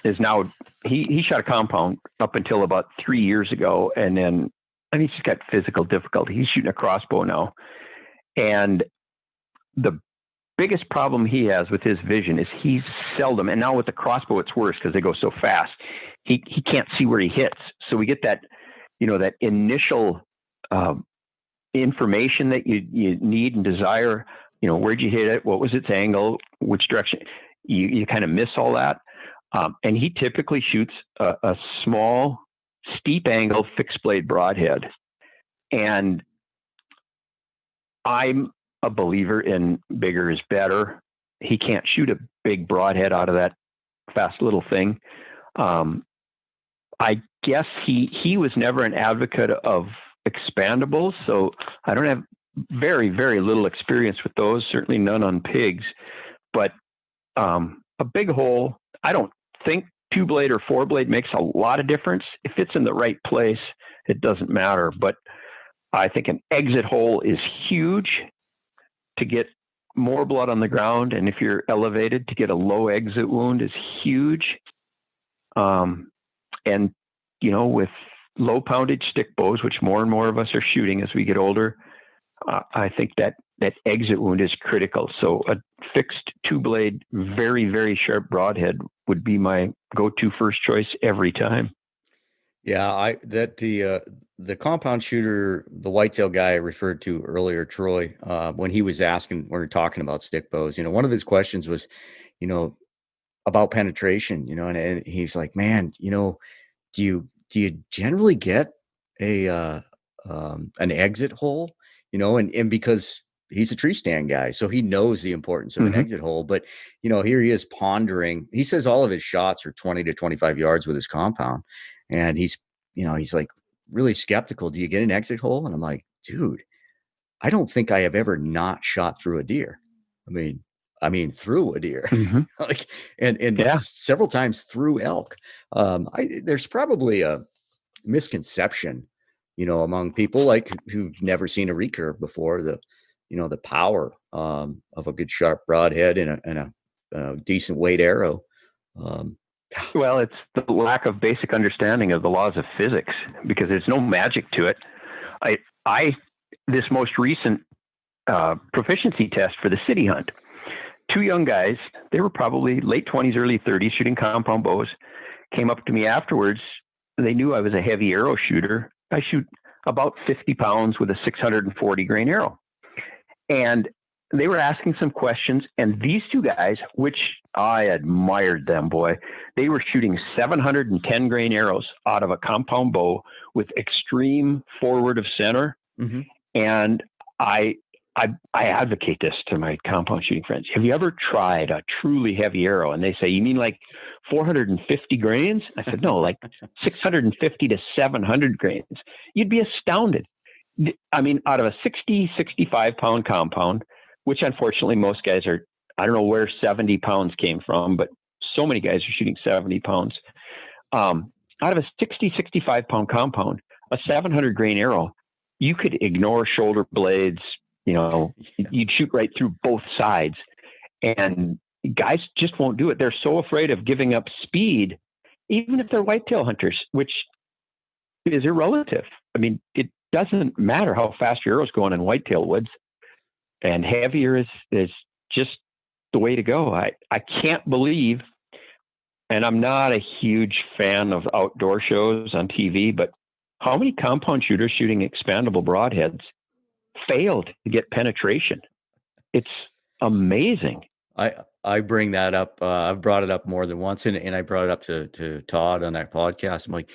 Speaker 2: is now he shot a compound up until about 3 years ago, and then he's just got physical difficulty. He's shooting a crossbow now, and the biggest problem he has with his vision is he's seldom, and now with the crossbow it's worse because they go so fast. He can't see where he hits. So we get that that initial information that you need and desire. Where'd you hit it? What was its angle? Which direction? You kind of miss all that. And he typically shoots a small, steep angle fixed blade broadhead. And I'm a believer in bigger is better. He can't shoot a big broadhead out of that fast little thing. I guess he was never an advocate of expandables, so I don't have very, very little experience with those, certainly none on pigs. But a big hole, I don't think 2-blade or 4-blade makes a lot of difference. If it's in the right place, it doesn't matter. But I think an exit hole is huge to get more blood on the ground. And if you're elevated, to get a low exit wound is huge. And, with low poundage stick bows, which more and more of us are shooting as we get older, I think that exit wound is critical. So a fixed 2-blade, very, very sharp broadhead would be my go-to first choice every time.
Speaker 1: Yeah, the compound shooter, the whitetail guy I referred to earlier, Troy, when he was asking, when we were talking about stick bows, one of his questions was, about penetration, and he's like, man, do you generally get an exit hole, and because he's a tree stand guy, so he knows the importance of an exit hole. But, here he is pondering. He says all of his shots are 20 to 25 yards with his compound. And he's like really skeptical. Do you get an exit hole? And I'm like, dude, I don't think I have ever not shot through a deer. I mean, through a deer, like, and yeah, several times through elk. There's probably a misconception, among people like who've never seen a recurve before, the power of a good sharp broadhead and a decent weight arrow.
Speaker 2: Well, it's the lack of basic understanding of the laws of physics, because there's no magic to it. This most recent proficiency test for the city hunt, 2 young guys, they were probably late 20s, early 30s, shooting compound bows, came up to me afterwards. They knew I was a heavy arrow shooter. I shoot about 50 pounds with a 640 grain arrow. And they were asking some questions, and these 2 guys, which I admired them, boy, they were shooting 710 grain arrows out of a compound bow with extreme forward of center. And I advocate this to my compound shooting friends. Have you ever tried a truly heavy arrow? And they say, you mean like 450 grains? I said, no, like 650 to 700 grains. You'd be astounded. I mean, out of a 65 pound compound, which unfortunately most guys are, I don't know where 70 pounds came from, but so many guys are shooting 70 pounds. Out of a 60, 65 pound compound, a 700 grain arrow, you could ignore shoulder blades, you'd shoot right through both sides. And guys just won't do it. They're so afraid of giving up speed, even if they're whitetail hunters, which is irrelative. I mean, it doesn't matter how fast your arrow's going in whitetail woods, and heavier is just the way to go. I can't believe, and I'm not a huge fan of outdoor shows on TV, but how many compound shooters shooting expandable broadheads failed to get penetration? It's amazing.
Speaker 1: I bring that up. I've brought it up more than once, and I brought it up to Todd on that podcast. I'm like,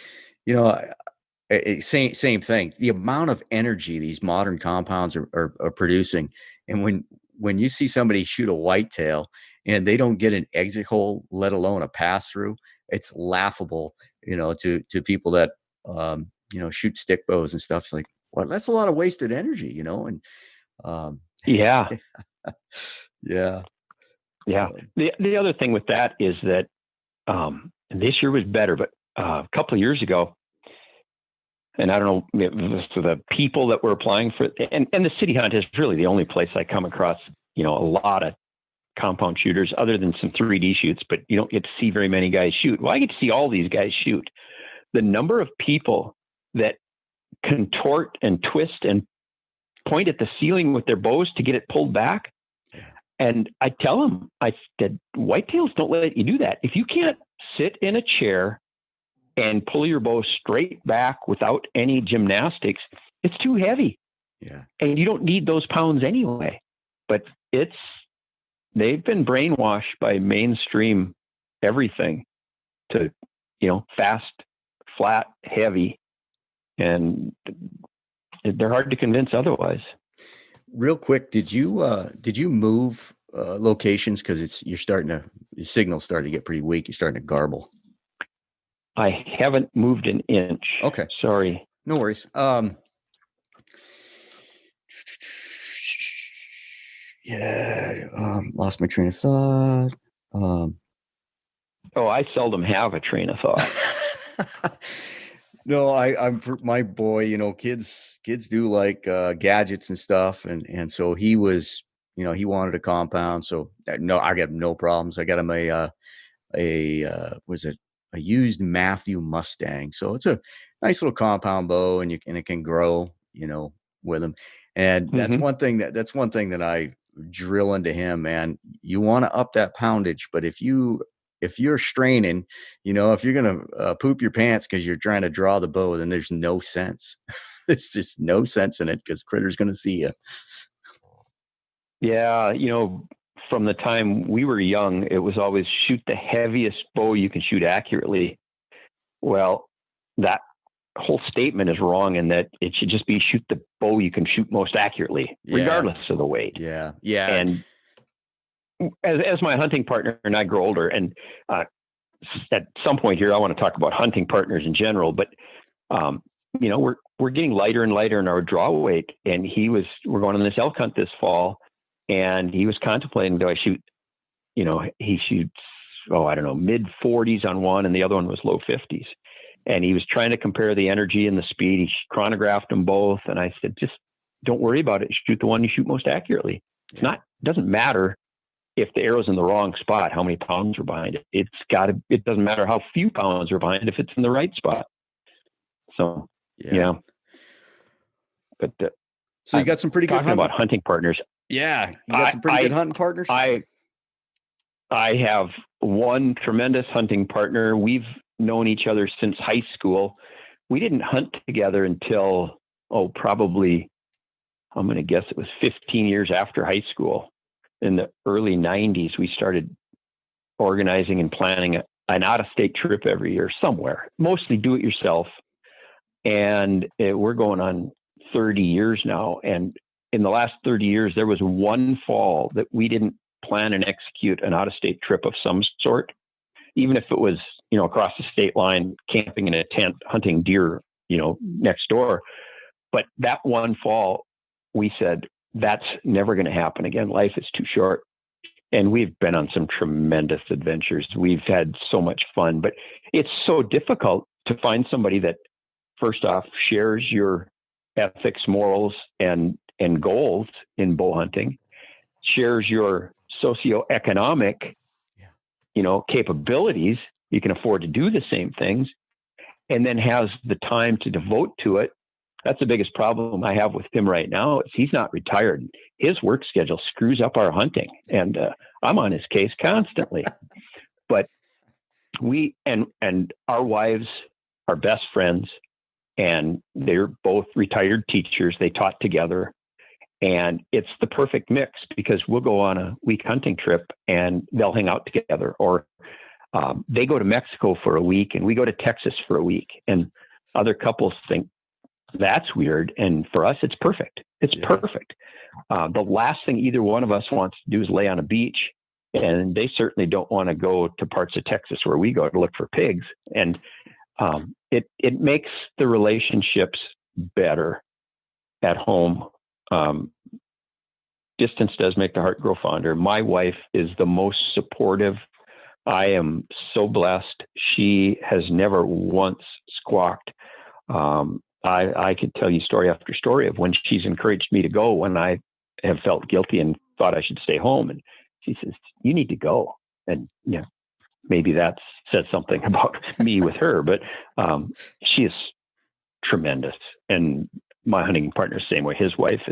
Speaker 1: same thing. The amount of energy these modern compounds are producing, and when you see somebody shoot a whitetail and they don't get an exit hole, let alone a pass through, it's laughable. To people that shoot stick bows and stuff. It's like, well, that's a lot of wasted energy. And
Speaker 2: yeah.
Speaker 1: Yeah.
Speaker 2: Yeah. The other thing with that is that this year was better, but a couple of years ago, and I don't know, so the people that were applying for, and the city hunt is really the only place I come across, a lot of compound shooters other than some 3D shoots, but you don't get to see very many guys shoot. Well, I get to see all these guys shoot. The number of people that contort and twist and point at the ceiling with their bows to get it pulled back. And I tell them, I said, whitetails don't let you do that. If you can't sit in a chair and pull your bow straight back without any gymnastics, it's too heavy.
Speaker 1: Yeah.
Speaker 2: And you don't need those pounds anyway. But they've been brainwashed by mainstream everything to, fast, flat, heavy. And they're hard to convince otherwise.
Speaker 1: Real quick, did you move locations because your signal's starting to get pretty weak? You're starting to garble.
Speaker 2: I haven't moved an inch.
Speaker 1: Okay,
Speaker 2: sorry.
Speaker 1: No worries. Lost my train of thought.
Speaker 2: I seldom have a train of thought.
Speaker 1: No, I'm my boy, kids do like gadgets and stuff. And so he was, he wanted a compound. So no, I got no problems. I got him a used Matthew Mustang. So it's a nice little compound bow and it can grow, with him. And that's one thing that I drill into him, man. You want to up that poundage, but if you're straining, if you're going to poop your pants because you're trying to draw the bow, then there's no sense. There's just no sense in it because critter's going to see you.
Speaker 2: Yeah. From the time we were young, it was always shoot the heaviest bow you can shoot accurately. Well, that whole statement is wrong in that it should just be shoot the bow you can shoot most accurately, regardless of the weight.
Speaker 1: Yeah. Yeah.
Speaker 2: And as my hunting partner and I grow older, and at some point here, I want to talk about hunting partners in general, but we're getting lighter and lighter in our draw weight. And we're going on this elk hunt this fall, and he was contemplating, do I shoot? He shoots, mid 40s on one, and the other one was low 50s. And he was trying to compare the energy and the speed. He chronographed them both, and I said, just don't worry about it. Shoot the one you shoot most accurately. It doesn't matter if the arrow's in the wrong spot, how many pounds are behind it. It doesn't matter how few pounds are behind if it's in the right spot. So, But
Speaker 1: so you got some pretty good
Speaker 2: about hunting partners.
Speaker 1: Yeah. You got some pretty good hunting partners?
Speaker 2: I have one tremendous hunting partner. We've known each other since high school. We didn't hunt together until, probably, I'm going to guess it was 15 years after high school. In the early 90s, we started organizing and planning an out-of-state trip every year somewhere, mostly do-it-yourself. And we're going on 30 years now. And in the last 30 years, there was one fall that we didn't plan and execute an out-of-state trip of some sort, even if it was, across the state line, camping in a tent, hunting deer, next door. But that one fall, we said, that's never going to happen again. Life is too short. And we've been on some tremendous adventures. We've had so much fun, but it's so difficult to find somebody that, first off, shares your ethics, morals, and goals in bow hunting, shares your socioeconomic, capabilities. You can afford to do the same things, and then has the time to devote to it. That's the biggest problem I have with him right now is he's not retired. His work schedule screws up our hunting, and I'm on his case constantly. But we and our wives are best friends, and they're both retired teachers. They taught together, and it's the perfect mix because we'll go on a week hunting trip and they'll hang out together, or they go to Mexico for a week and we go to Texas for a week. And other couples think that's weird. And for us, it's perfect. It's perfect. The last thing either one of us wants to do is lay on a beach. And they certainly don't want to go to parts of Texas where we go to look for pigs. And it makes the relationships better at home. Distance does make the heart grow fonder. My wife is the most supportive. I am so blessed. She has never once squawked. I could tell you story after story of when she's encouraged me to go when I have felt guilty and thought I should stay home. And she says, "You need to go." And maybe that says something about me with her, but she is tremendous. And my hunting partner, same way. His wife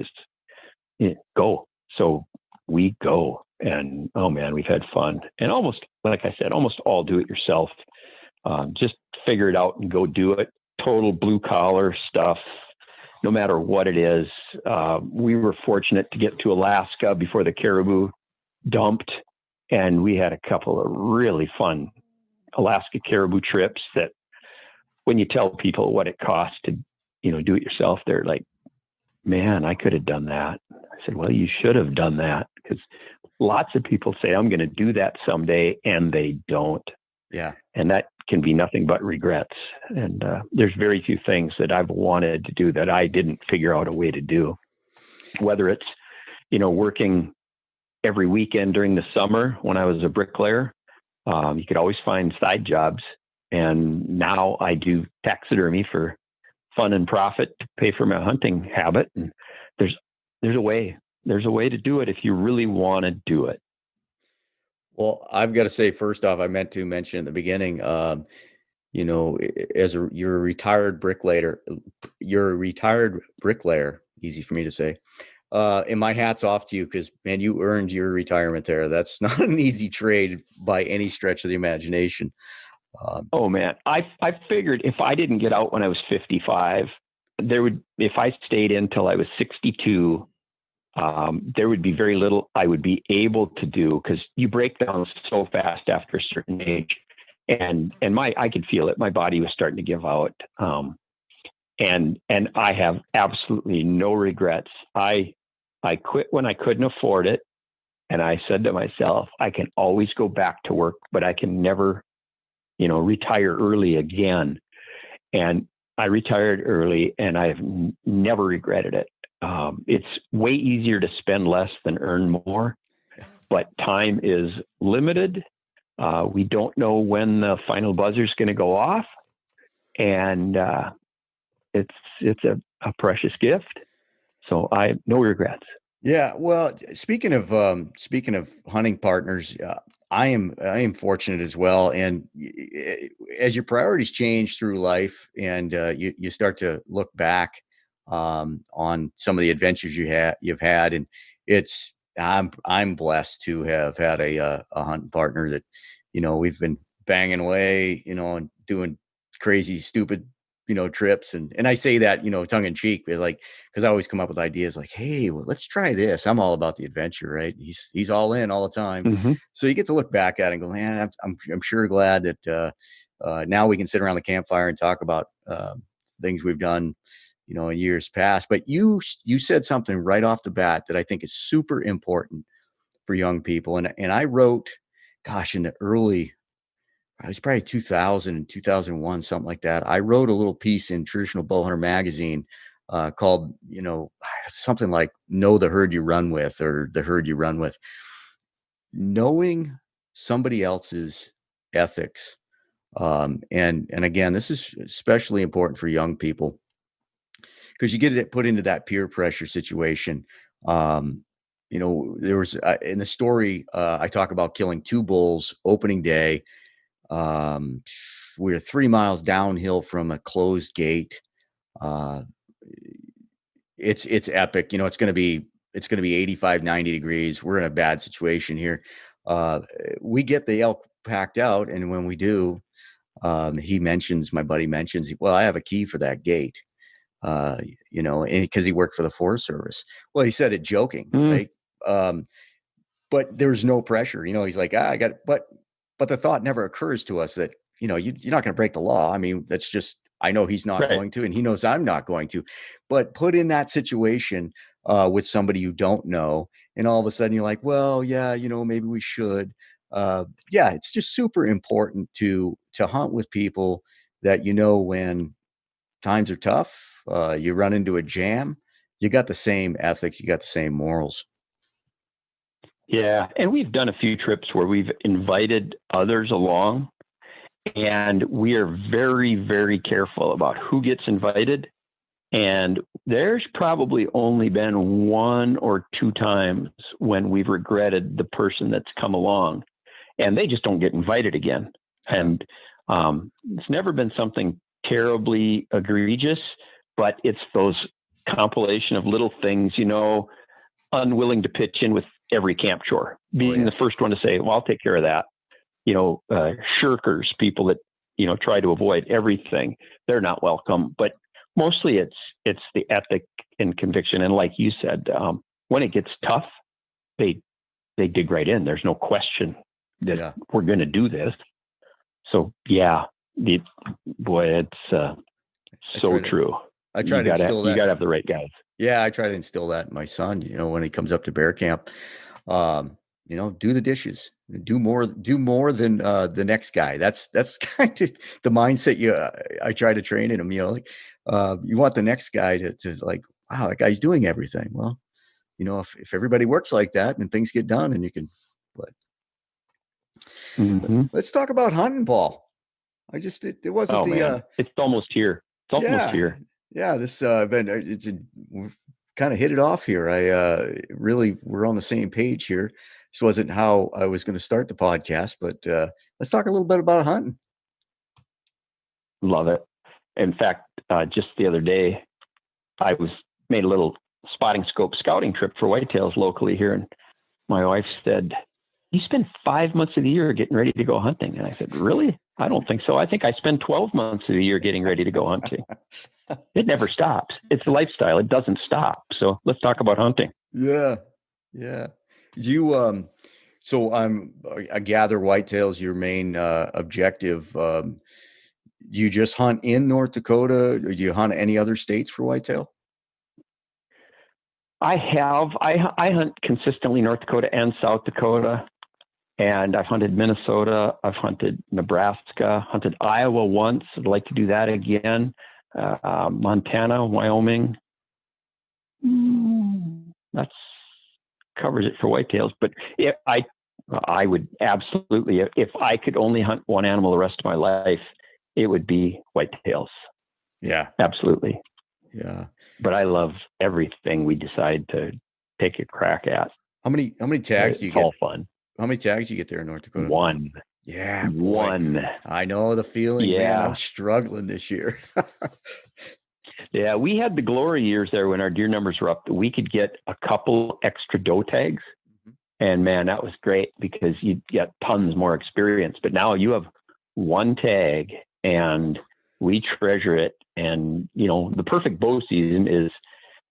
Speaker 2: is go. So we go. And oh man, we've had fun. And almost, like I said, almost all do it yourself. Just figure it out and go do it. Total blue collar stuff, no matter what it is. We were fortunate to get to Alaska before the caribou dumped, and we had a couple of really fun Alaska caribou trips that when you tell people what it costs to, do it yourself, they're like, "Man, I could have done that." I said, "Well, you should have done that," because lots of people say, "I'm going to do that someday," and they don't.
Speaker 1: Yeah.
Speaker 2: And that can be nothing but regrets. And there's very few things that I've wanted to do that I didn't figure out a way to do, whether it's, working every weekend during the summer when I was a bricklayer. You could always find side jobs. And now I do taxidermy for fun and profit to pay for my hunting habit. And there's a way to do it if you really want to do it.
Speaker 1: Well, I've got to say, first off, I meant to mention at the beginning, you're a retired bricklayer, easy for me to say. And my hat's off to you because, man, you earned your retirement there. That's not an easy trade by any stretch of the imagination.
Speaker 2: Oh man, I figured if I didn't get out when I was 55, if I stayed in till I was 62, there would be very little I would be able to do because you break down so fast after a certain age, and I could feel it. My body was starting to give out, and I have absolutely no regrets. I quit when I couldn't afford it, and I said to myself, I can always go back to work, but I can never, retire early again. And I retired early, and I've never regretted it. It's way easier to spend less than earn more, but time is limited. We don't know when the final buzzer is going to go off, and it's a precious gift. So I no regrets.
Speaker 1: Yeah. Well, speaking of hunting partners, I am fortunate as well. And as your priorities change through life, and you start to look back on some of the adventures you've had, and I'm blessed to have had a hunting partner that, we've been banging away, and doing crazy, stupid, trips. And I say that, tongue in cheek, but because I always come up with ideas like, hey, well, let's try this. I'm all about the adventure, right? He's all in all the time.
Speaker 2: Mm-hmm.
Speaker 1: So you get to look back at it and go, man, I'm sure glad that now we can sit around the campfire and talk about things we've done, in years past. But you said something right off the bat that I think is super important for young people. And I wrote, gosh, in the early, it was probably 2000 and 2001, something like that. I wrote a little piece in Traditional Bowhunter magazine called, something like Know the Herd You Run With, or The Herd You Run With. Knowing somebody else's ethics. And again, this is especially important for young people, because you get it put into that peer pressure situation. There was in the story, I talk about killing 2 bulls opening day. We're 3 miles downhill from a closed gate. It's epic. It's going to be 85, 90 degrees. We're in a bad situation here. We get the elk packed out, and when we do, my buddy mentions, well, I have a key for that gate. And because he worked for the Forest Service. Well, he said it joking, right? But there's no pressure. He's like, I got it. But the thought never occurs to us that, you're not going to break the law. I mean, that's just, I know he's not going to, and he knows I'm not going to. But put in that situation with somebody you don't know, and all of a sudden you're like, well, yeah, maybe we should. It's just super important to hunt with people that, when times are tough, you run into a jam, you got the same ethics, you got the same morals.
Speaker 2: Yeah. And we've done a few trips where we've invited others along, and we are very, very careful about who gets invited. And there's probably only been 1 or 2 times when we've regretted the person that's come along, and they just don't get invited again. And it's never been something terribly egregious, but it's those compilation of little things, unwilling to pitch in with every camp chore, being the first one to say, well, I'll take care of that. Shirkers, people that, try to avoid everything, they're not welcome. But mostly it's the ethic and conviction. And like you said, when it gets tough, they dig right in. There's no question that we're going to do this. So it's so true.
Speaker 1: I try to instill that.
Speaker 2: You got to have the right guys.
Speaker 1: Yeah, I try to instill that in my son, when he comes up to bear camp. Do the dishes, do more than the next guy. That's kind of the mindset I try to train in him. You want the next guy to like, wow, that guy's doing everything. Well, if everybody works like that, then things get done, and you can. But let's talk about hunting, Paul. It wasn't
Speaker 2: it's almost here. It's almost here.
Speaker 1: Yeah, this we've kind of hit it off here. We're on the same page here. This wasn't how I was going to start the podcast, but let's talk a little bit about hunting.
Speaker 2: Love it. In fact, just the other day, I made a little spotting scope scouting trip for whitetails locally here, and my wife said, "You spend 5 months of the year getting ready to go hunting." And I said, "Really? I don't think so. I think I spend 12 months of the year getting ready to go hunting." It never stops. It's a lifestyle. It doesn't stop. So let's talk about hunting.
Speaker 1: Yeah. Yeah. So I gather whitetails your main objective. Do you just hunt in North Dakota, or do you hunt any other states for whitetail?
Speaker 2: I hunt consistently North Dakota and South Dakota. And I've hunted Minnesota. I've hunted Nebraska, hunted Iowa once. I'd like to do that again. Montana, Wyoming. That's covers it for whitetails. But I would absolutely, if I could only hunt one animal the rest of my life, it would be whitetails.
Speaker 1: Yeah,
Speaker 2: absolutely.
Speaker 1: Yeah.
Speaker 2: But I love everything we decide to take a crack at.
Speaker 1: How many tags do you get?
Speaker 2: It's all fun.
Speaker 1: How many tags do you get there in North Dakota?
Speaker 2: 1.
Speaker 1: Yeah, boy.
Speaker 2: 1.
Speaker 1: I know the feeling. Yeah, man, I'm struggling this year.
Speaker 2: Yeah, we had the glory years there when our deer numbers were up. We could get a couple extra doe tags, and man, that was great because you get tons more experience. But now you have 1 tag, and we treasure it. And the perfect bow season is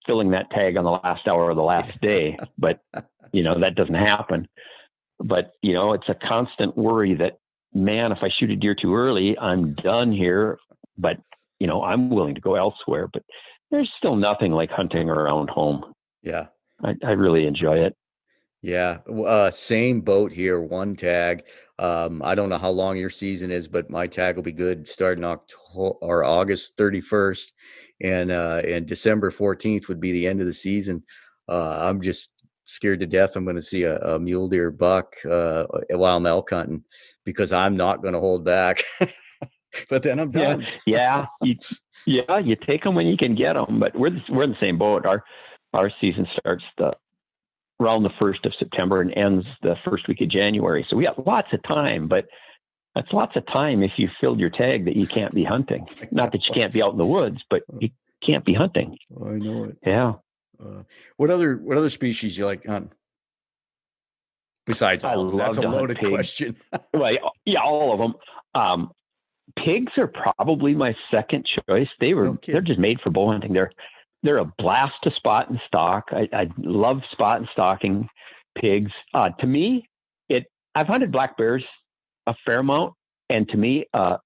Speaker 2: filling that tag on the last hour of the last day. But that doesn't happen. But, it's a constant worry that, man, if I shoot a deer too early, I'm done here. But, I'm willing to go elsewhere. But there's still nothing like hunting around home.
Speaker 1: Yeah.
Speaker 2: I really enjoy it.
Speaker 1: Yeah, same boat here. One tag. I don't know how long your season is, but my tag will be good starting October or August 31st, and December 14th would be the end of the season. I'm just scared to death. I'm going to see a mule deer buck while I'm elk hunting because I'm not going to hold back. But then I'm
Speaker 2: Yeah,
Speaker 1: done.
Speaker 2: yeah, you take them when you can get them. But we're in the same boat. Our season starts around the 1st of September and ends the first week of January. So we have lots of time, but that's lots of time if you filled your tag that you can't be hunting. Not that you can't be out in the woods, but you can't be hunting.
Speaker 1: Oh, I know it.
Speaker 2: Yeah.
Speaker 1: What other species you like hunting? Besides
Speaker 2: I
Speaker 1: all of them,
Speaker 2: love
Speaker 1: that's a
Speaker 2: to hunt
Speaker 1: loaded
Speaker 2: pigs.
Speaker 1: question.
Speaker 2: Well, yeah, all of them. Pigs are probably my second choice. They're just made for bow hunting. They're a blast to spot and stalk. I love spot and stalking pigs. To me, I've hunted black bears a fair amount, and to me, a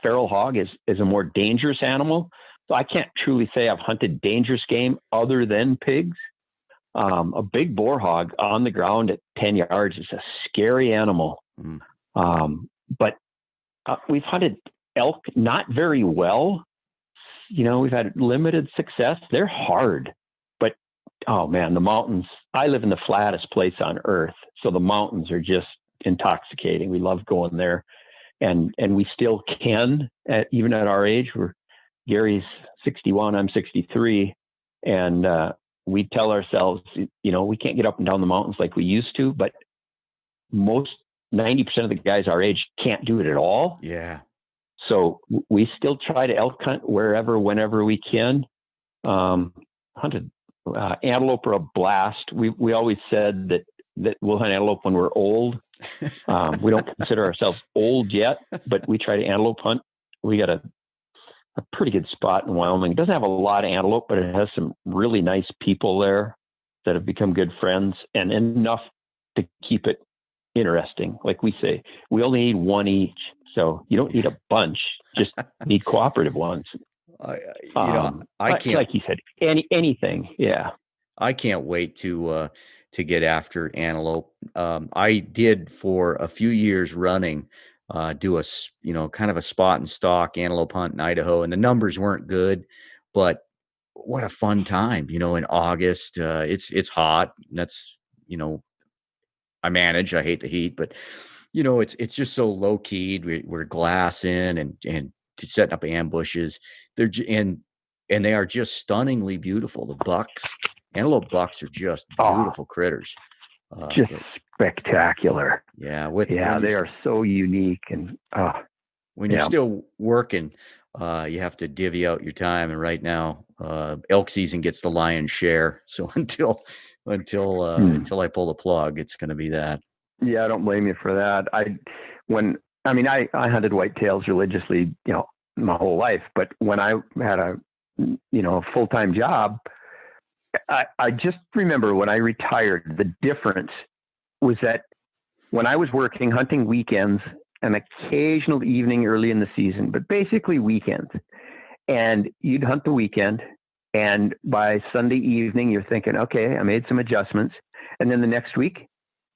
Speaker 2: feral hog is a more dangerous animal. So I can't truly say I've hunted dangerous game other than pigs. A big boar hog on the ground at 10 yards is a scary animal. But we've hunted elk not very well. We've had limited success. They're hard, but oh man, the mountains. I live in the flattest place on earth, so the mountains are just intoxicating. We love going there, and we still can, even at our age. Gary's 61, I'm 63, and we tell ourselves, we can't get up and down the mountains like we used to, but most 90% of the guys our age can't do it at all.
Speaker 1: Yeah.
Speaker 2: So we still try to elk hunt wherever, whenever we can. Hunted antelope are a blast. We always said that we'll hunt antelope when we're old. We don't consider ourselves old yet, but we try to antelope hunt. We got a pretty good spot in Wyoming. It doesn't have a lot of antelope, but it has some really nice people there that have become good friends, and enough to keep it interesting. Like we say, we only need one each. So you don't need a bunch, just need cooperative ones.
Speaker 1: I can't,
Speaker 2: like you said, anything. Yeah.
Speaker 1: I can't wait to get after antelope. I did for a few years running, do kind of a spot and stalk antelope hunt in Idaho, and the numbers weren't good, but what a fun time, in August. It's hot. That's, I manage. I hate the heat, but it's just so low keyed. We're glassing and setting up ambushes. And they are just stunningly beautiful. The bucks, antelope bucks, are just beautiful critters.
Speaker 2: Just spectacular.
Speaker 1: Yeah,
Speaker 2: they are so unique. And
Speaker 1: when you're still working, you have to divvy out your time. And right now, elk season gets the lion's share. So until I pull the plug, it's going to be that.
Speaker 2: Yeah, I don't blame you for that. I hunted whitetails religiously, my whole life. But when I had a full-time job, I just remember when I retired, the difference was that when I was working, hunting weekends, an occasional evening early in the season, but basically weekends, and you'd hunt the weekend, and by Sunday evening, you're thinking, okay, I made some adjustments. And then the next week,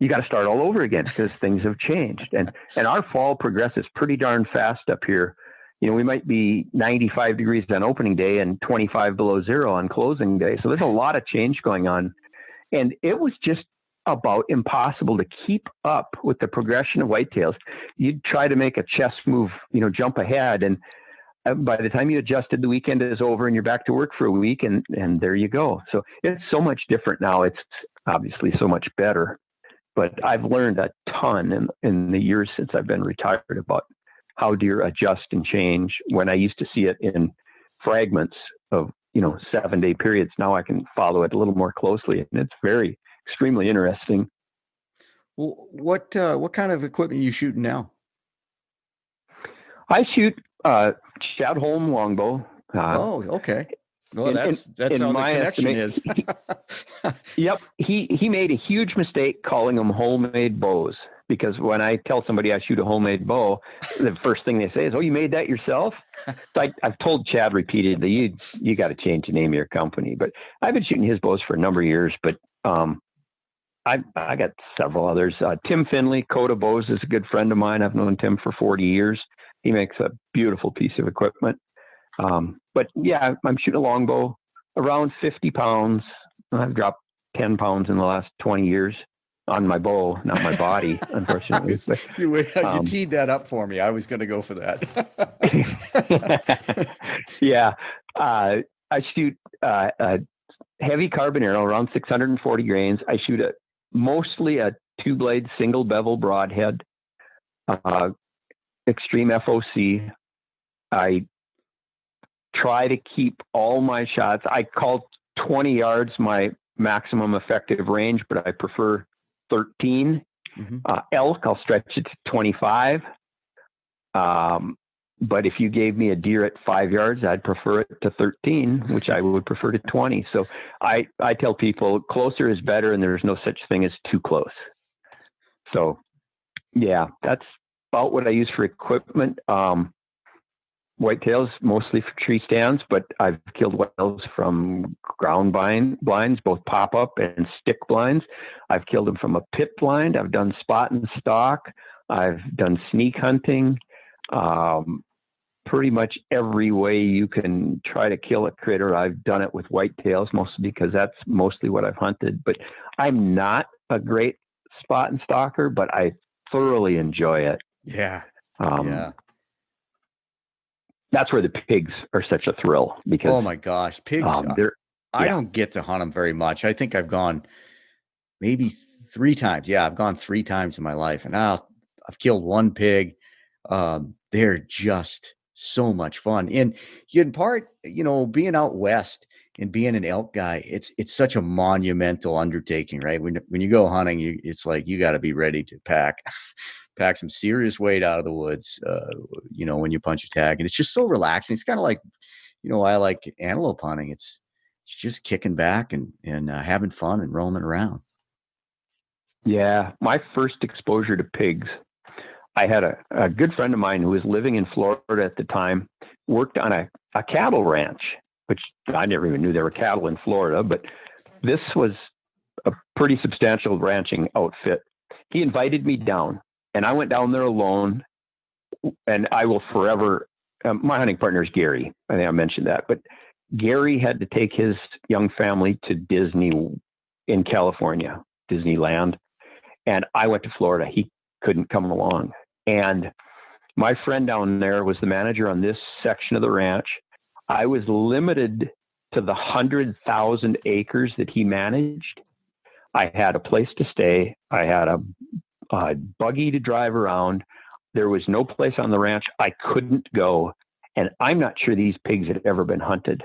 Speaker 2: you got to start all over again because things have changed. And our fall progresses pretty darn fast up here. We might be 95 degrees on opening day and 25 below zero on closing day. So there's a lot of change going on. And it was just about impossible to keep up with the progression of whitetails. You'd try to make a chess move, jump ahead. And by the time you adjusted, the weekend is over and you're back to work for a week, and there you go. So it's so much different now. It's obviously so much better. But I've learned a ton in the years since I've been retired about how deer adjust and change. When I used to see it in fragments of, 7-day periods, now I can follow it a little more closely. And it's extremely interesting.
Speaker 1: Well, what kind of equipment are you shooting now?
Speaker 2: I shoot Chad Holm longbow.
Speaker 1: Okay. Well, that's how the connection is.
Speaker 2: Yep. He made a huge mistake calling them homemade bows, because when I tell somebody I shoot a homemade bow, the first thing they say is, "Oh, you made that yourself?" So I've told Chad repeatedly, you got to change the name of your company. But I've been shooting his bows for a number of years. But I got several others. Tim Finley, Coda Bows, is a good friend of mine. I've known Tim for 40 years. He makes a beautiful piece of equipment. But yeah, I'm shooting a longbow around 50 pounds. I've dropped 10 pounds in the last 20 years on my bow, not my body, unfortunately.
Speaker 1: You teed that up for me. I was going to go for that.
Speaker 2: Yeah. I shoot a heavy carbon arrow around 640 grains. I shoot mostly a 2-blade single bevel broadhead, extreme FOC. I try to keep all my shots. I call 20 yards my maximum effective range, but I prefer 13. Mm-hmm. Elk, I'll stretch it to 25. But if you gave me a deer at 5 yards, I'd prefer it to 13, which I would prefer to 20. So I tell people closer is better, and there's no such thing as too close. So yeah, that's about what I use for equipment. Whitetails mostly for tree stands, but I've killed whitetails from ground blinds, both pop-up and stick blinds. I've killed them from a pit blind. I've done spot and stalk. I've done sneak hunting. Pretty much every way you can try to kill a critter, I've done it with whitetails, mostly because that's mostly what I've hunted. But I'm not a great spot and stalker, but I thoroughly enjoy it.
Speaker 1: Yeah.
Speaker 2: That's where the pigs are such a thrill, because
Speaker 1: oh my gosh, pigs! I don't get to hunt them very much. I think I've gone maybe 3 times. Yeah, I've gone 3 times in my life, and I've killed 1 pig. They're just so much fun. And in part, being out west and being an elk guy, it's such a monumental undertaking, right? When you go hunting, it's like you got to be ready to pack some serious weight out of the woods, when you punch a tag. And it's just so relaxing. It's kind of like, I like antelope hunting. It's just kicking back and having fun and roaming around.
Speaker 2: Yeah. My first exposure to pigs, I had a good friend of mine who was living in Florida at the time, worked on a cattle ranch, which I never even knew there were cattle in Florida, but this was a pretty substantial ranching outfit. He invited me down, and I went down there alone, and I will forever, my hunting partner is Gary. I think I mentioned that, but Gary had to take his young family to Disney in California, Disneyland. And I went to Florida. He couldn't come along. And my friend down there was the manager on this section of the ranch. I was limited to the 100,000 acres that he managed. I had a place to stay. I had a buggy to drive around. There was no place on the ranch I couldn't go. And I'm not sure these pigs had ever been hunted.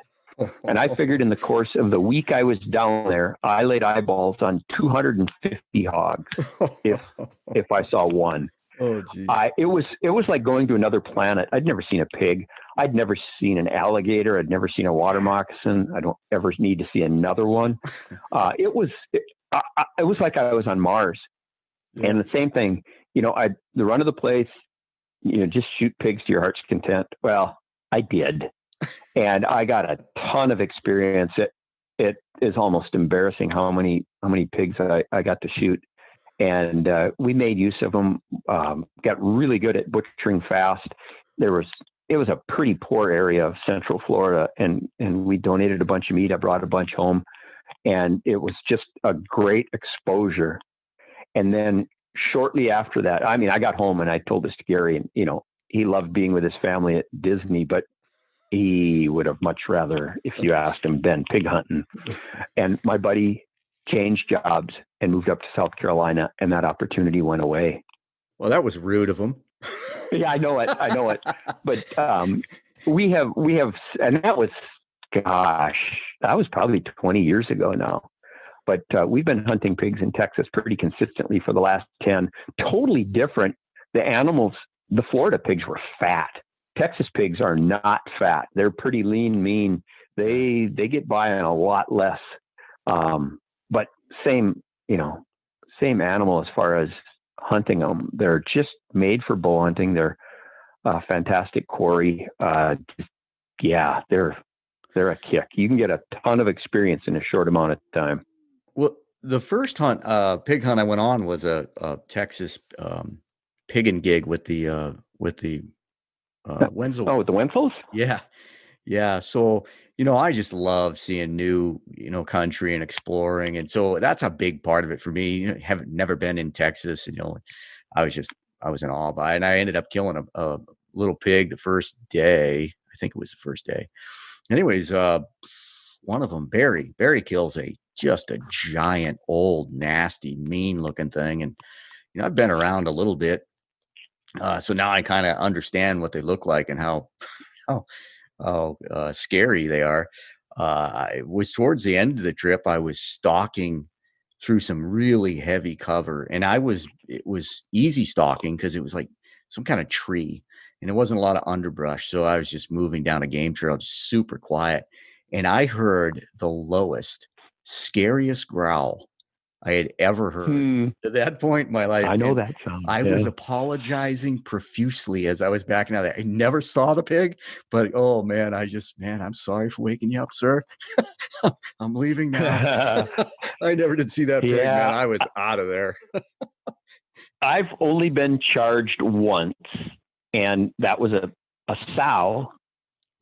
Speaker 2: And I figured in the course of the week I was down there, I laid eyeballs on 250 hogs if I saw one.
Speaker 1: Oh, geez.
Speaker 2: It was like going to another planet. I'd never seen a pig. I'd never seen an alligator. I'd never seen a water moccasin. I don't ever need to see another one. It was like I was on Mars. Yeah. And the same thing, the run of the place, just shoot pigs to your heart's content. Well, I did. And I got a ton of experience. It is almost embarrassing how many pigs I got to shoot. And we made use of them, got really good at butchering fast. It was a pretty poor area of Central Florida, and we donated a bunch of meat. I brought a bunch home, and it was just a great exposure. And then shortly after that, I got home and I told this to Gary, and, he loved being with his family at Disney, but he would have much rather, if you asked him, been pig hunting. And my buddy changed jobs and moved up to South Carolina, and that opportunity went away.
Speaker 1: Well, that was rude of him.
Speaker 2: Yeah, I know it. But we have, and that was probably 20 years ago now. But we've been hunting pigs in Texas pretty consistently for the last 10. Totally different. The animals, the Florida pigs were fat. Texas pigs are not fat. They're pretty lean, mean. They get by on a lot less. But same animal as far as hunting them. They're just made for bow hunting. They're a fantastic quarry. They're a kick. You can get a ton of experience in a short amount of time.
Speaker 1: Well, The first pig hunt I went on was a Texas piggin gig with the Wenzel.
Speaker 2: Oh, with the Wenzels?
Speaker 1: Yeah, yeah. So, I just love seeing new, country and exploring. And so that's a big part of it for me. Haven't never been in Texas, I was just, I was in awe by it. And I ended up killing a little pig the first day. I think it was the first day. Anyways, one of them, Barry kills just a giant, old, nasty, mean looking thing. And, I've been around a little bit. So now I kind of understand what they look like and how scary they are. It was towards the end of the trip. I was stalking through some really heavy cover, and it was easy stalking because it was like some kind of tree, and it wasn't a lot of underbrush. So I was just moving down a game trail, just super quiet, and I heard the lowest, scariest growl I had ever heard. At that point in my life,
Speaker 2: I know
Speaker 1: and
Speaker 2: that sound.
Speaker 1: I was apologizing profusely as I was backing out of that. I never saw the pig, but oh man, I'm sorry for waking you up, sir. I'm leaving now. I never did see that pig, man. I was out of there.
Speaker 2: I've only been charged once, and that was a sow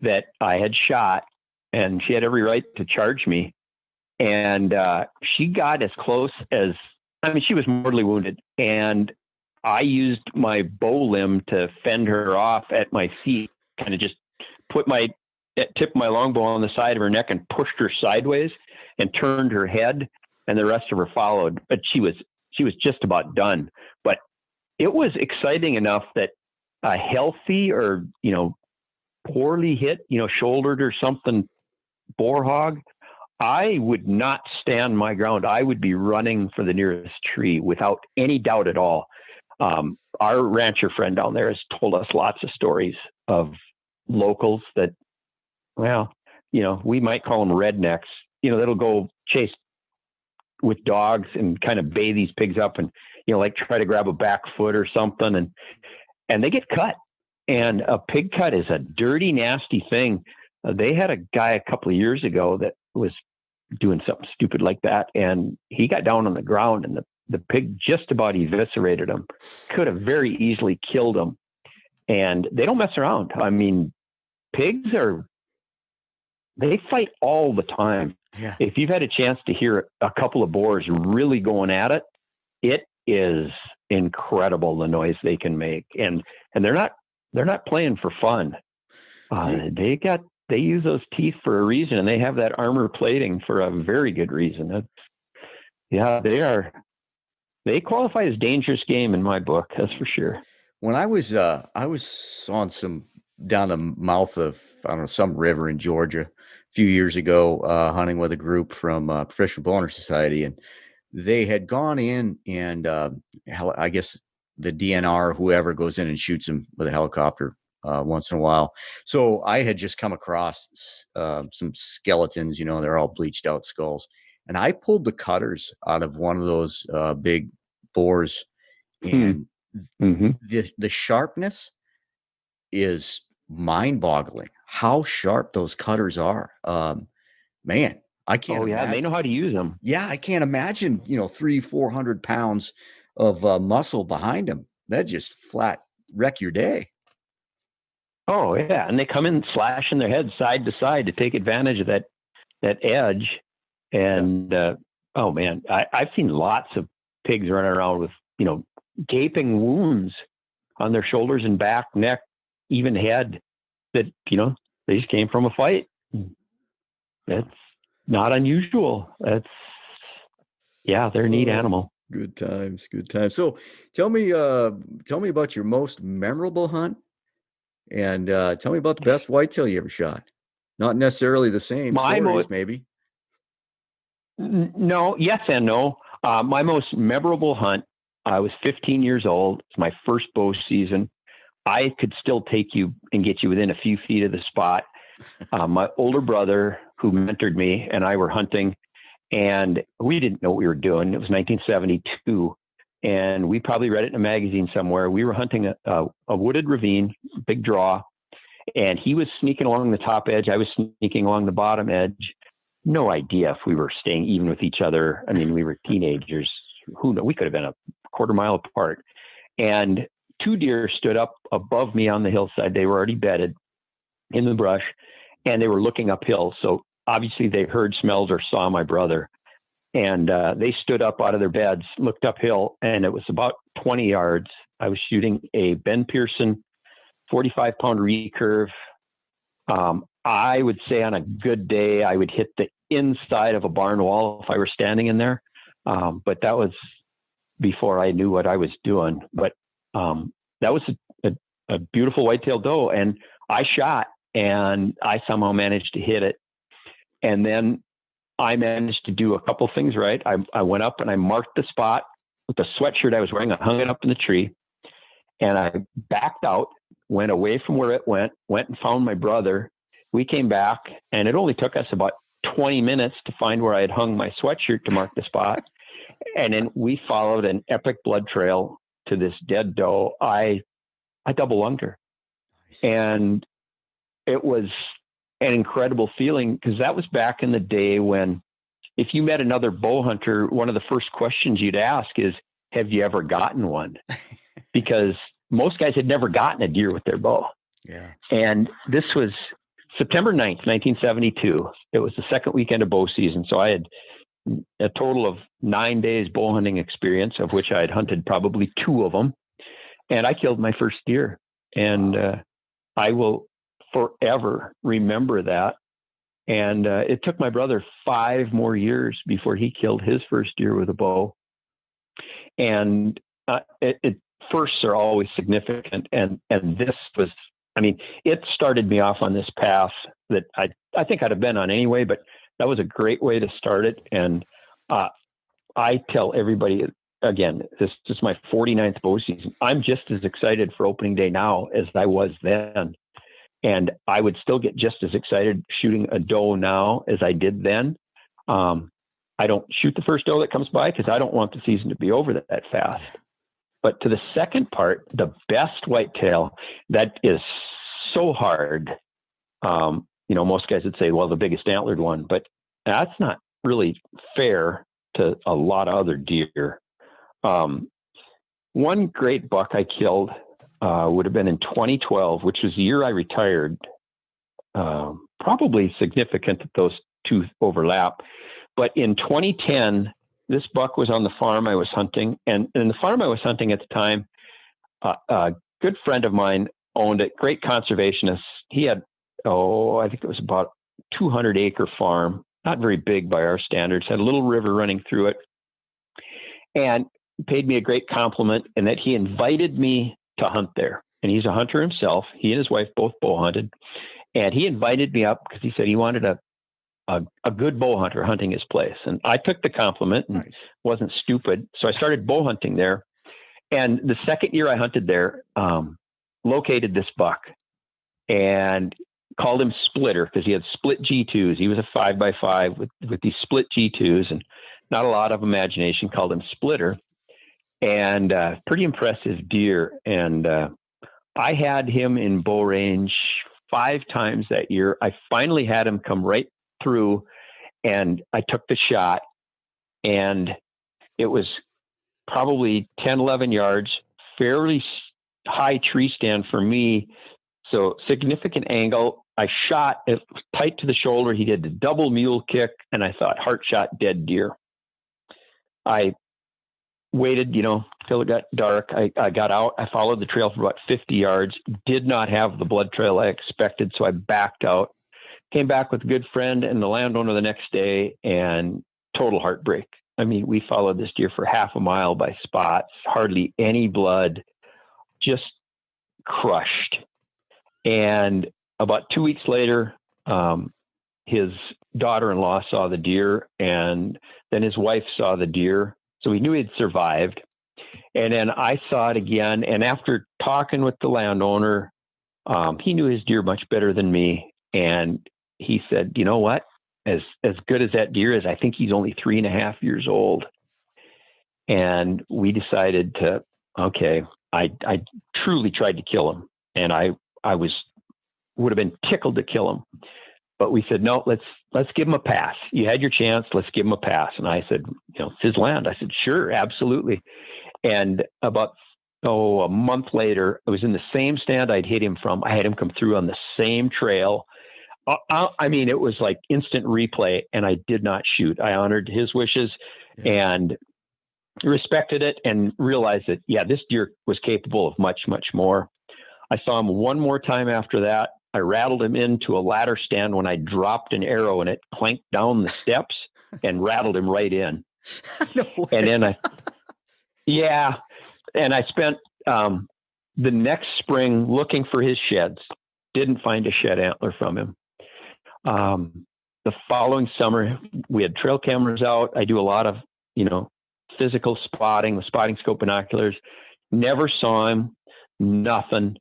Speaker 2: that I had shot, and she had every right to charge me. And she got as close as, she was mortally wounded, and I used my bow limb to fend her off at my feet, kind of just tipped my longbow on the side of her neck and pushed her sideways and turned her head, and the rest of her followed. But she was just about done. But it was exciting enough that a healthy or, poorly hit, shouldered or something boar hog, I would not stand my ground. I would be running for the nearest tree without any doubt at all. Our rancher friend down there has told us lots of stories of locals that, we might call them rednecks, that'll go chase with dogs and kind of bay these pigs up and, like try to grab a back foot or something. And they get cut. And a pig cut is a dirty, nasty thing. They had a guy a couple of years ago that was doing something stupid like that, and he got down on the ground, and the pig just about eviscerated him. Could have very easily killed him. And they don't mess around. Pigs they fight all the time.
Speaker 1: Yeah.
Speaker 2: If you've had a chance to hear a couple of boars really going at it, it is incredible the noise they can make. And they're not playing for fun. They use those teeth for a reason, and they have that armor plating for a very good reason. They qualify as dangerous game in my book. That's for sure.
Speaker 1: When I was on down the mouth of, I don't know, some river in Georgia a few years ago, hunting with a group from Professional Boner Society, and they had gone in and I guess the DNR, whoever goes in and shoots them with a helicopter once in a while. So I had just come across some skeletons, they're all bleached out skulls. And I pulled the cutters out of one of those big boars, and the sharpness is mind-boggling. How sharp those cutters are. Man, I can't imagine.
Speaker 2: They know how to use them.
Speaker 1: Yeah, I can't imagine, 300-400 pounds of muscle behind them. That just flat wreck your day.
Speaker 2: Oh yeah, and they come in slashing their heads side to side to take advantage of that edge. And oh man, I've seen lots of pigs running around with gaping wounds on their shoulders and back, neck, even head. That they just came from a fight. That's not unusual. They're a neat animal.
Speaker 1: Good times. So tell me about your most memorable hunt. And tell me about the best whitetail you ever shot. Not necessarily the same stories, maybe.
Speaker 2: No, yes and no. My most memorable hunt, I was 15 years old. It's my first bow season. I could still take you and get you within a few feet of the spot. My older brother, who mentored me, and I were hunting, and we didn't know what we were doing. It was 1972. And we probably read it in a magazine somewhere. We were hunting a wooded ravine, big draw, and he was sneaking along the top edge. I was sneaking along the bottom edge. no idea if we were staying even with each other. I mean, we were teenagers. Who knows? We could have been a quarter mile apart. And 2 deer stood up above me on the hillside. They were already bedded in the brush, and they were looking uphill. So obviously they heard, smelled, or saw my brother. And they stood up out of their beds, looked uphill, and it was about 20 yards. I was shooting a Ben Pearson 45-pound recurve. I would say on a good day, I would hit the inside of a barn wall if I were standing in there. But that was before I knew what I was doing. But that was a beautiful whitetail doe. And I shot, and I somehow managed to hit it. And then I managed to do a couple things right. I went up and I marked the spot with the sweatshirt I was wearing. I hung it up in the tree, and I backed out, went away from where it went and found my brother. We came back, and it only took us about 20 minutes to find where I had hung my sweatshirt to mark the spot. And then we followed an epic blood trail to this dead doe. I double lunged her. Nice. And it was an incredible feeling, because that was back in the day when, if you met another bow hunter, one of the first questions you'd ask is, have you ever gotten one? Because most guys had never gotten a deer with their bow.
Speaker 1: Yeah.
Speaker 2: And this was September 9th, 1972. It was the second weekend of bow season. So I had a total of 9 days bow hunting experience, of which I had hunted probably 2 of them. And I killed my first deer. And I will forever remember that. And it took my brother 5 more years before he killed his first deer with a bow. And firsts are always significant. And this was, I mean, it started me off on this path that I think I'd have been on anyway, but that was a great way to start it. And I tell everybody, again, this is my 49th bow season. I'm just as excited for opening day now as I was then. And I would still get just as excited shooting a doe now as I did then. I don't shoot the first doe that comes by, because I don't want the season to be over that fast. But to the second part, the best whitetail, that is so hard. Most guys would say, well, the biggest antlered one, but that's not really fair to a lot of other deer. One great buck I killed would have been in 2012, which was the year I retired. Probably significant that those 2 overlap. But in 2010, this buck was on the farm I was hunting. And the farm I was hunting at the time, a good friend of mine owned it, great conservationist. He had, I think it was about 200-acre farm, not very big by our standards, had a little river running through it, and paid me a great compliment, and that he invited me to hunt there. And he's a hunter himself. He and his wife both bow hunted. And he invited me up because he said he wanted a good bow hunter hunting his place. And I took the compliment and wasn't stupid. So I started bow hunting there. And the second year I hunted there, located this buck and called him Splitter, because he had split G2s. He was a 5x5 with these split G2s and not a lot of imagination, called him Splitter. And pretty impressive deer. And I had him in bow range 5 times that year. I finally had him come right through, and I took the shot, and it was probably 10, 11 yards, fairly high tree stand for me. So significant angle. I shot it tight to the shoulder. He did the double mule kick, and I thought, heart shot, dead deer. I waited, till it got dark. I got out. I followed the trail for about 50 yards. Did not have the blood trail I expected, so I backed out. Came back with a good friend and the landowner the next day, and total heartbreak. I mean, we followed this deer for half a mile by spots, hardly any blood, just crushed. And about 2 weeks later, his daughter-in-law saw the deer, and then his wife saw the deer. So we knew he'd survived. And then I saw it again. And after talking with the landowner, he knew his deer much better than me. And he said, you know what? As good as that deer is, I think he's only 3.5 years old. And we decided to, okay, I truly tried to kill him. And I would have been tickled to kill him. but we said, no, let's give him a pass. You had your chance. Let's give him a pass. And I said, it's his land. I said, sure, absolutely. And about, a month later, I was in the same stand I'd hit him from. I had him come through on the same trail. I mean, it was like instant replay, and I did not shoot. I honored his wishes and respected it and realized that, this deer was capable of much, much more. I saw him one more time after that. I rattled him into a ladder stand when I dropped an arrow and it clanked down the steps and rattled him right in.
Speaker 1: No way.
Speaker 2: And then I spent the next spring looking for his sheds. Didn't find a shed antler from him. The following summer, we had trail cameras out. I do a lot of, physical spotting with spotting scope binoculars. Never saw him. Nothing.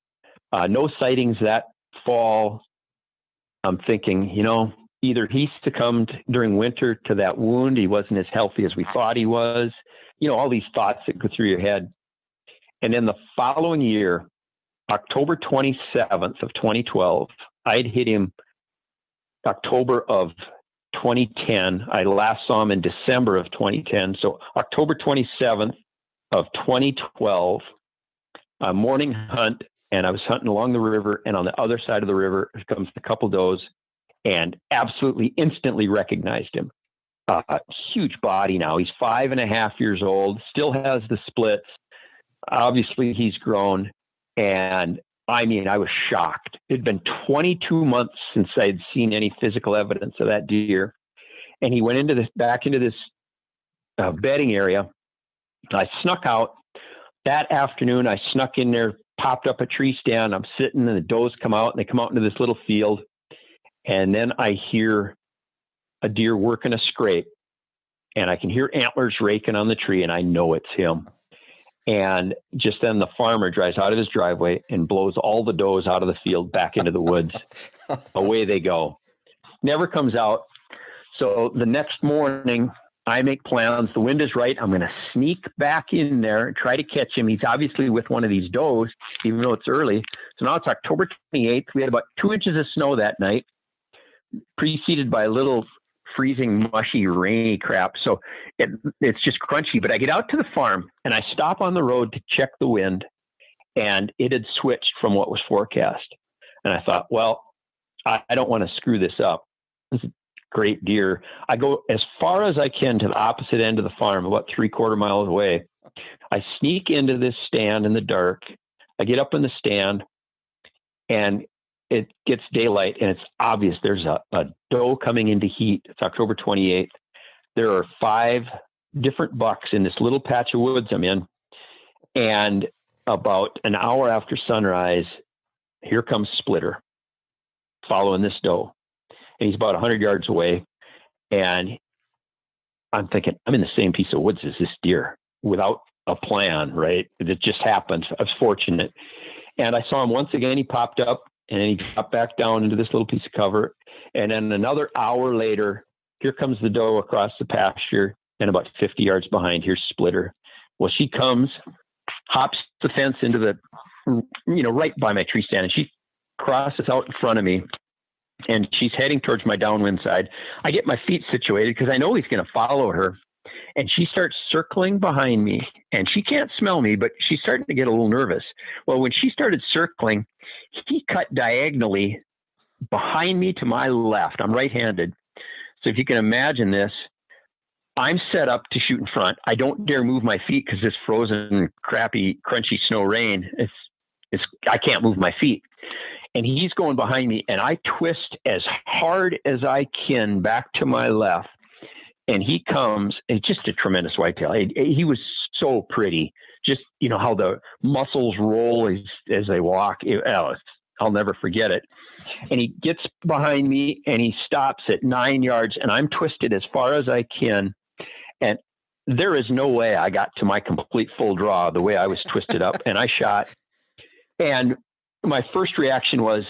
Speaker 2: No sightings that fall. I'm thinking, either he succumbed during winter to that wound. He wasn't as healthy as we thought he was. All these thoughts that go through your head. And then the following year, October 27th of 2012, I'd hit him October of 2010. I last saw him in December of 2010. So October 27th of 2012, a morning hunt, and I was hunting along the river, and on the other side of the river comes a couple does, and absolutely instantly recognized him. Huge body now. He's 5.5 years old, still has the splits. Obviously, he's grown, and I mean, I was shocked. It'd been 22 months since I'd seen any physical evidence of that deer, and he went back into this bedding area. I snuck out that afternoon. I snuck in there, popped up a tree stand. I'm sitting, and the does come out, and they come out into this little field, and then I hear a deer working a scrape, and I can hear antlers raking on the tree, and I know it's him. And just then the farmer drives out of his driveway and blows all the does out of the field back into the woods. Away they go. Never comes out. So the next morning, I make plans. The wind is right. I'm going to sneak back in there and try to catch him. He's obviously with one of these does, even though it's early. So now it's October 28th. We had about 2 inches of snow that night, preceded by a little freezing, mushy, rainy crap. So it's just crunchy. But I get out to the farm and I stop on the road to check the wind, and it had switched from what was forecast. And I thought, well, I don't want to screw this up. This is a great deer. I go as far as I can to the opposite end of the farm, about 3/4 miles away. I sneak into this stand in the dark. I get up in the stand, and it gets daylight, and it's obvious there's a doe coming into heat. It's October 28th. There are 5 different bucks in this little patch of woods I'm in. And about an hour after sunrise, here comes Splitter following this doe. And he's about 100 yards away. And I'm thinking, I'm in the same piece of woods as this deer without a plan, right? It just happened. I was fortunate. And I saw him once again. He popped up, and then he dropped back down into this little piece of cover. And then another hour later, here comes the doe across the pasture, and about 50 yards behind, here's Splitter. Well, she comes, hops the fence into the, right by my tree stand, and she crosses out in front of me, and she's heading towards my downwind side. I get my feet situated because I know he's going to follow her. And she starts circling behind me, and she can't smell me, but she's starting to get a little nervous. Well, when she started circling, he cut diagonally behind me to my left. I'm right-handed. So if you can imagine this, I'm set up to shoot in front. I don't dare move my feet because this frozen, crappy, crunchy snow rain, I can't move my feet. And he's going behind me, and I twist as hard as I can back to my left. And he comes, it's just a tremendous whitetail. He was so pretty. Just, how the muscles roll as they walk. I'll never forget it. And he gets behind me, and he stops at 9 yards, and I'm twisted as far as I can. And there is no way I got to my complete full draw the way I was twisted up. And I shot. And my first reaction was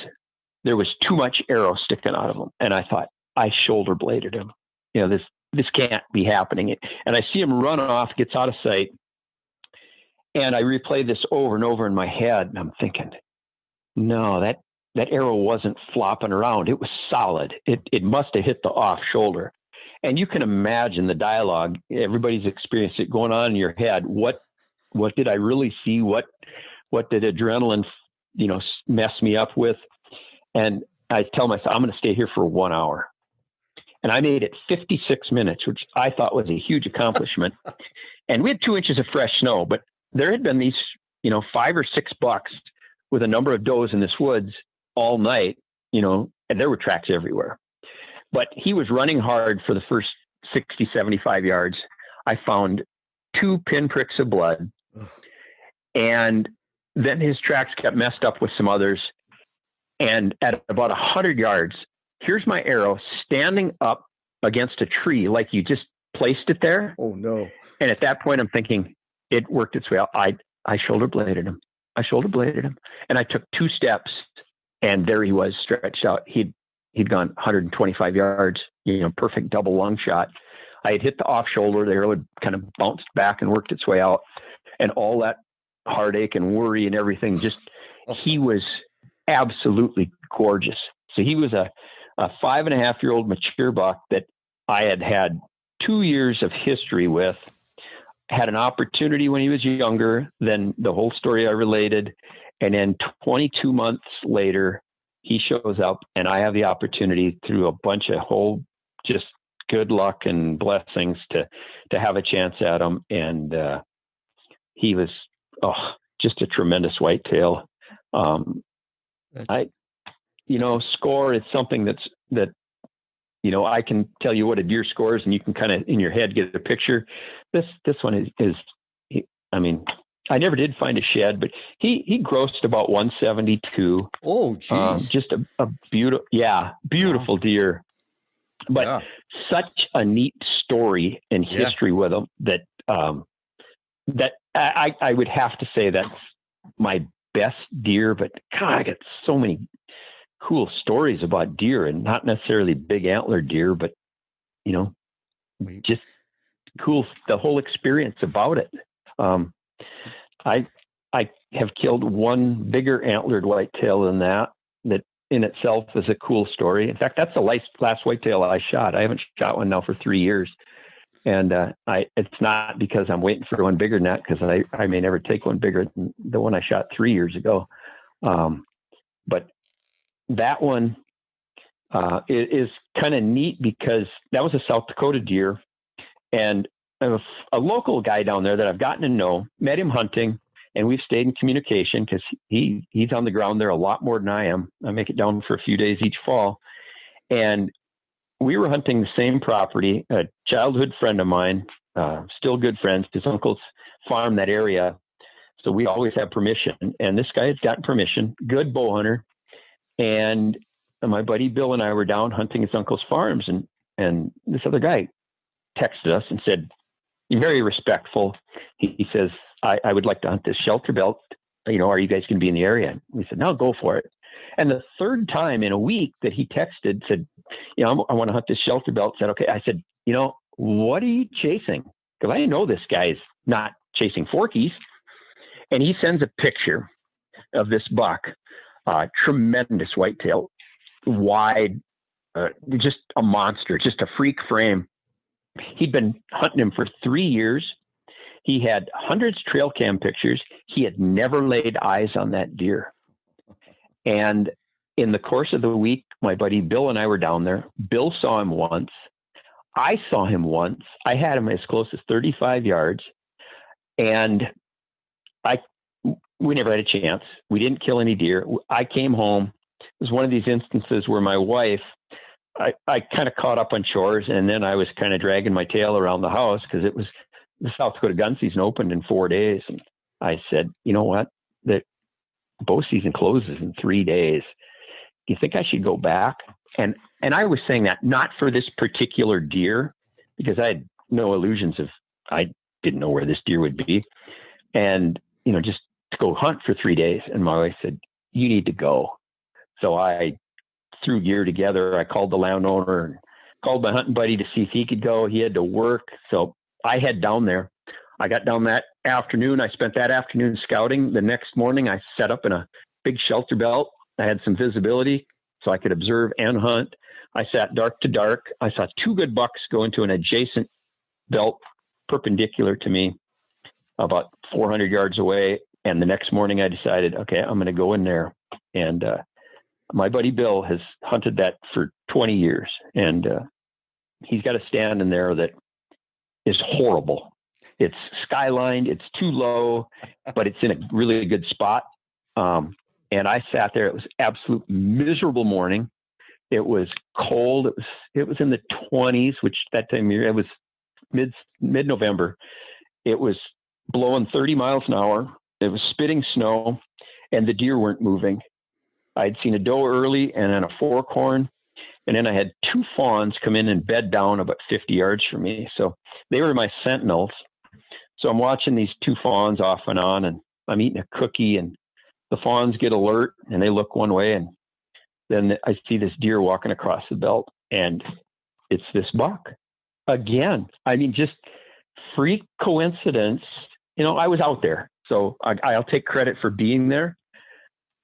Speaker 2: there was too much arrow sticking out of him. And I thought, I shoulder bladed him. This can't be happening. And I see him run off, gets out of sight. And I replay this over and over in my head. And I'm thinking, no, that arrow wasn't flopping around. It was solid. It must have hit the off shoulder. And you can imagine the dialogue. Everybody's experienced it going on in your head. What did I really see? What did adrenaline, mess me up with? And I tell myself, I'm going to stay here for 1 hour. And I made it 56 minutes, which I thought was a huge accomplishment. And we had 2 inches of fresh snow, but there had been these, 5 or 6 bucks with a number of does in this woods all night, and there were tracks everywhere. But he was running hard for the first 60, 75 yards. I found 2 pinpricks of blood. And then his tracks got messed up with some others. And at about 100 yards, here's my arrow standing up against a tree like you just placed it there.
Speaker 1: Oh, no.
Speaker 2: And at that point, I'm thinking, it worked its way out. I shoulder bladed him. And I took 2 steps, and there he was stretched out. He'd gone 125 yards, perfect double lung shot. I had hit the off shoulder. The arrow had kind of bounced back and worked its way out. And all that heartache and worry and everything, he was absolutely gorgeous. So he was a 5.5-year-old mature buck that I had 2 years of history with, had an opportunity when he was younger, then the whole story I related. And then 22 months later, he shows up and I have the opportunity through a bunch of just good luck and blessings to have a chance at him. And he was just a tremendous whitetail. Score is something that I can tell you what a deer scores, and you can kind of in your head get a picture. This one is I never did find a shed, but he grossed about 172.
Speaker 1: Oh, geez.
Speaker 2: Just a beautiful
Speaker 1: Wow.
Speaker 2: deer, but such a neat story and history with him that I would have to say that's my best deer. But God, I got so many cool stories about deer, and not necessarily big antler deer, but just cool, the whole experience about it. I have killed one bigger antlered whitetail than that in itself is a cool story. In fact, that's the last whitetail I shot. I haven't shot one now for 3 years. And it's not because I'm waiting for one bigger than that, because I may never take one bigger than the one I shot 3 years ago. But that one is kind of neat because that was a South Dakota deer. And a local guy down there that I've gotten to know, met him hunting, and we've stayed in communication because he's on the ground there a lot more than I am. I make it down for a few days each fall. And we were hunting the same property. A childhood friend of mine, still good friends, his uncles farm that area. So we always have permission. And this guy had gotten permission, good bow hunter. And my buddy Bill and I were down hunting his uncle's farms. And this other guy texted us and said, "You're very respectful." He says, I would like to hunt this shelter belt. Are you guys going to be in the area? And we said, "No, go for it." And the third time in a week that he texted, said, I want to hunt this shelter belt. Said, okay. I said, what are you chasing? Because I know this guy's not chasing forkies. And he sends a picture of this buck, tremendous whitetail, wide, just a monster, just a freak frame. He'd been hunting him for 3 years. He had hundreds of trail cam pictures. He had never laid eyes on that deer. And in the course of the week, my buddy Bill and I were down there. Bill saw him once. I saw him once. I had him as close as 35 yards. And we never had a chance. We didn't kill any deer. I came home. It was one of these instances where my wife, I kind of caught up on chores, and then I was kind of dragging my tail around the house because it was the South Dakota gun season opened in 4 days. And I said, you know what? The bow season closes in 3 days. Do you think I should go back? And I was saying that not for this particular deer, because I had no illusions I didn't know where this deer would be. And, just to go hunt for 3 days. And my wife said, you need to go. So I threw gear together. I called the landowner and called my hunting buddy to see if he could go. He had to work. So I head down there. I got down that afternoon. I spent that afternoon scouting. The next morning I set up in a big shelter belt I had some visibility so I could observe and hunt. I sat dark to dark. I saw two good bucks go into an adjacent belt perpendicular to me about 400 yards away. And the next morning I decided, okay, I'm going to go in there. And my buddy Bill has hunted that for 20 years. And he's got a stand in there that is horrible. It's skylined, it's too low, but it's in a really good spot. And I sat there. It was absolute miserable morning. It was cold. It was in the 20s, which that time of year, it was mid-November. It was blowing 30 miles an hour. It was spitting snow, and the deer weren't moving. I'd seen a doe early and then a forkhorn, and then I had two fawns come in and bed down about 50 yards from me. So they were my sentinels. So I'm watching these two fawns off and on, and I'm eating a cookie, and the fawns get alert, and they look one way, and then I see this deer walking across the belt, and it's this buck again. I mean, just freak coincidence. You know, I was out there, so I'll take credit for being there.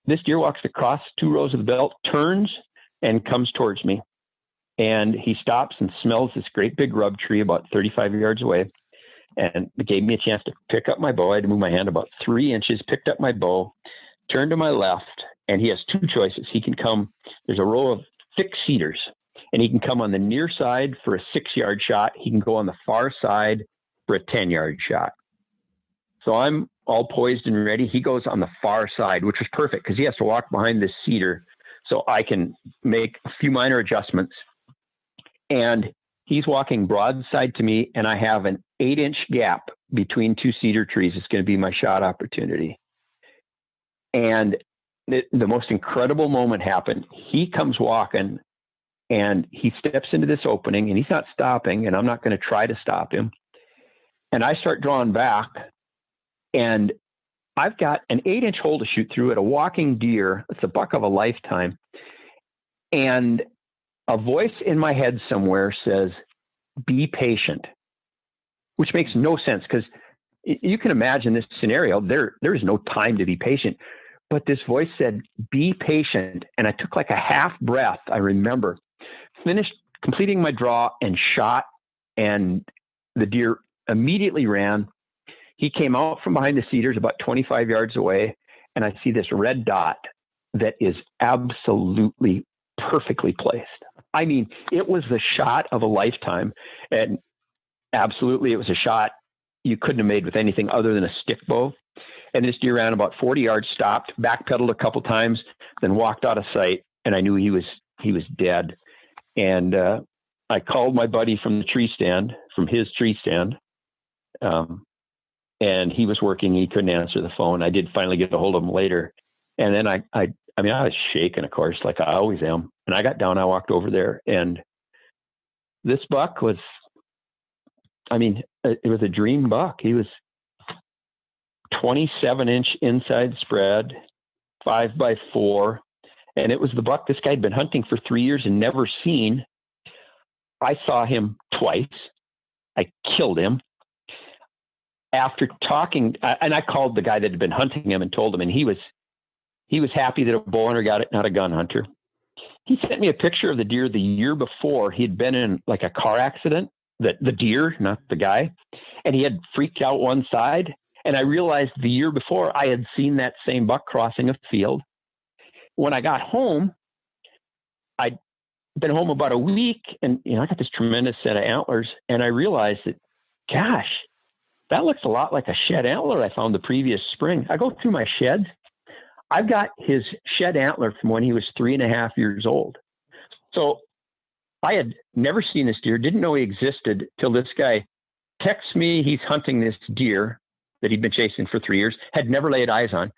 Speaker 2: This deer walks across two rows of the belt, turns, and comes towards me. And he stops and smells this great big rub tree about 35 yards away. And it gave me a chance to pick up my bow. I had to move my hand about 3 inches, picked up my bow, turned to my left, and he has two choices. He can come, there's a row of thick cedars, and he can come on the near side for a 6-yard shot. He can go on the far side for a 10-yard shot. So I'm all poised and ready. He goes on the far side, which was perfect because he has to walk behind this cedar so I can make a few minor adjustments. And he's walking broadside to me, and I have an 8-inch gap between two cedar trees. It's going to be my shot opportunity. And the most incredible moment happened. He comes walking, and he steps into this opening, and he's not stopping, and I'm not going to try to stop him. And I start drawing back, and I've got an 8-inch hole to shoot through at a walking deer. It's a buck of a lifetime. And a voice in my head somewhere says, be patient, which makes no sense because you can imagine this scenario. There is no time to be patient. But this voice said, be patient. And I took like a half breath, I remember, finished completing my draw and shot, and the deer immediately ran. He came out from behind the cedars about 25 yards away, and I see this red dot that is absolutely perfectly placed. I mean, it was the shot of a lifetime, and absolutely it was a shot you couldn't have made with anything other than a stick bow. And this deer ran about 40 yards, stopped, backpedaled a couple times, then walked out of sight, and I knew he was dead. And I called my buddy from his tree stand, and he was working. He couldn't answer the phone. I did finally get a hold of him later. And then I was shaking, of course, like I always am. And I got down, I walked over there, and this buck was, it was a dream buck. He was 27-inch inside spread, 5x4. And it was the buck this guy had been hunting for 3 years and never seen. I saw him twice. I killed him. After talking, and I called the guy that had been hunting him and told him, and he was happy that a bow hunter got it, not a gun hunter. He sent me a picture of the deer the year before. He'd been in like a car accident, the deer, not the guy, and he had freaked out one side. And I realized the year before I had seen that same buck crossing a field. When I got home, I'd been home about a week, and I got this tremendous set of antlers, and I realized that, gosh, that looks a lot like a shed antler I found the previous spring. I go through my sheds. I've got his shed antler from when he was 3.5 years old. So I had never seen this deer, didn't know he existed till this guy texts me. He's hunting this deer that he'd been chasing for 3 years, had never laid eyes on.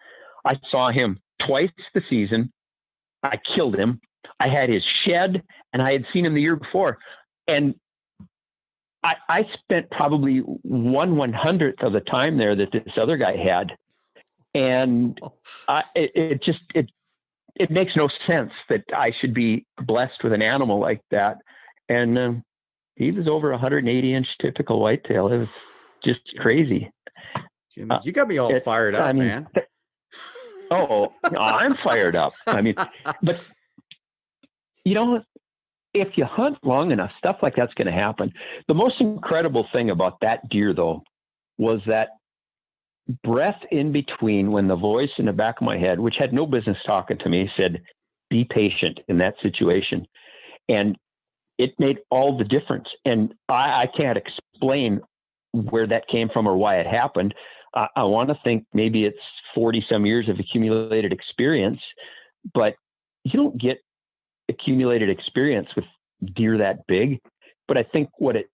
Speaker 2: I saw him twice the season. I killed him. I had his shed, and I had seen him the year before. And I spent probably 1/100th of the time there that this other guy had. And it makes no sense that I should be blessed with an animal like that. And he was over 180-inch typical whitetail. It was just crazy.
Speaker 1: Jimmy, you got me all fired up, man.
Speaker 2: Oh, I'm fired up. I mean, but if you hunt long enough, stuff like that's going to happen. The most incredible thing about that deer, though, was that breath in between when the voice in the back of my head, which had no business talking to me, said, be patient in that situation. And it made all the difference. And I can't explain where that came from or why it happened. I want to think maybe it's 40 some years of accumulated experience, but you don't get accumulated experience with deer that big. But I think what it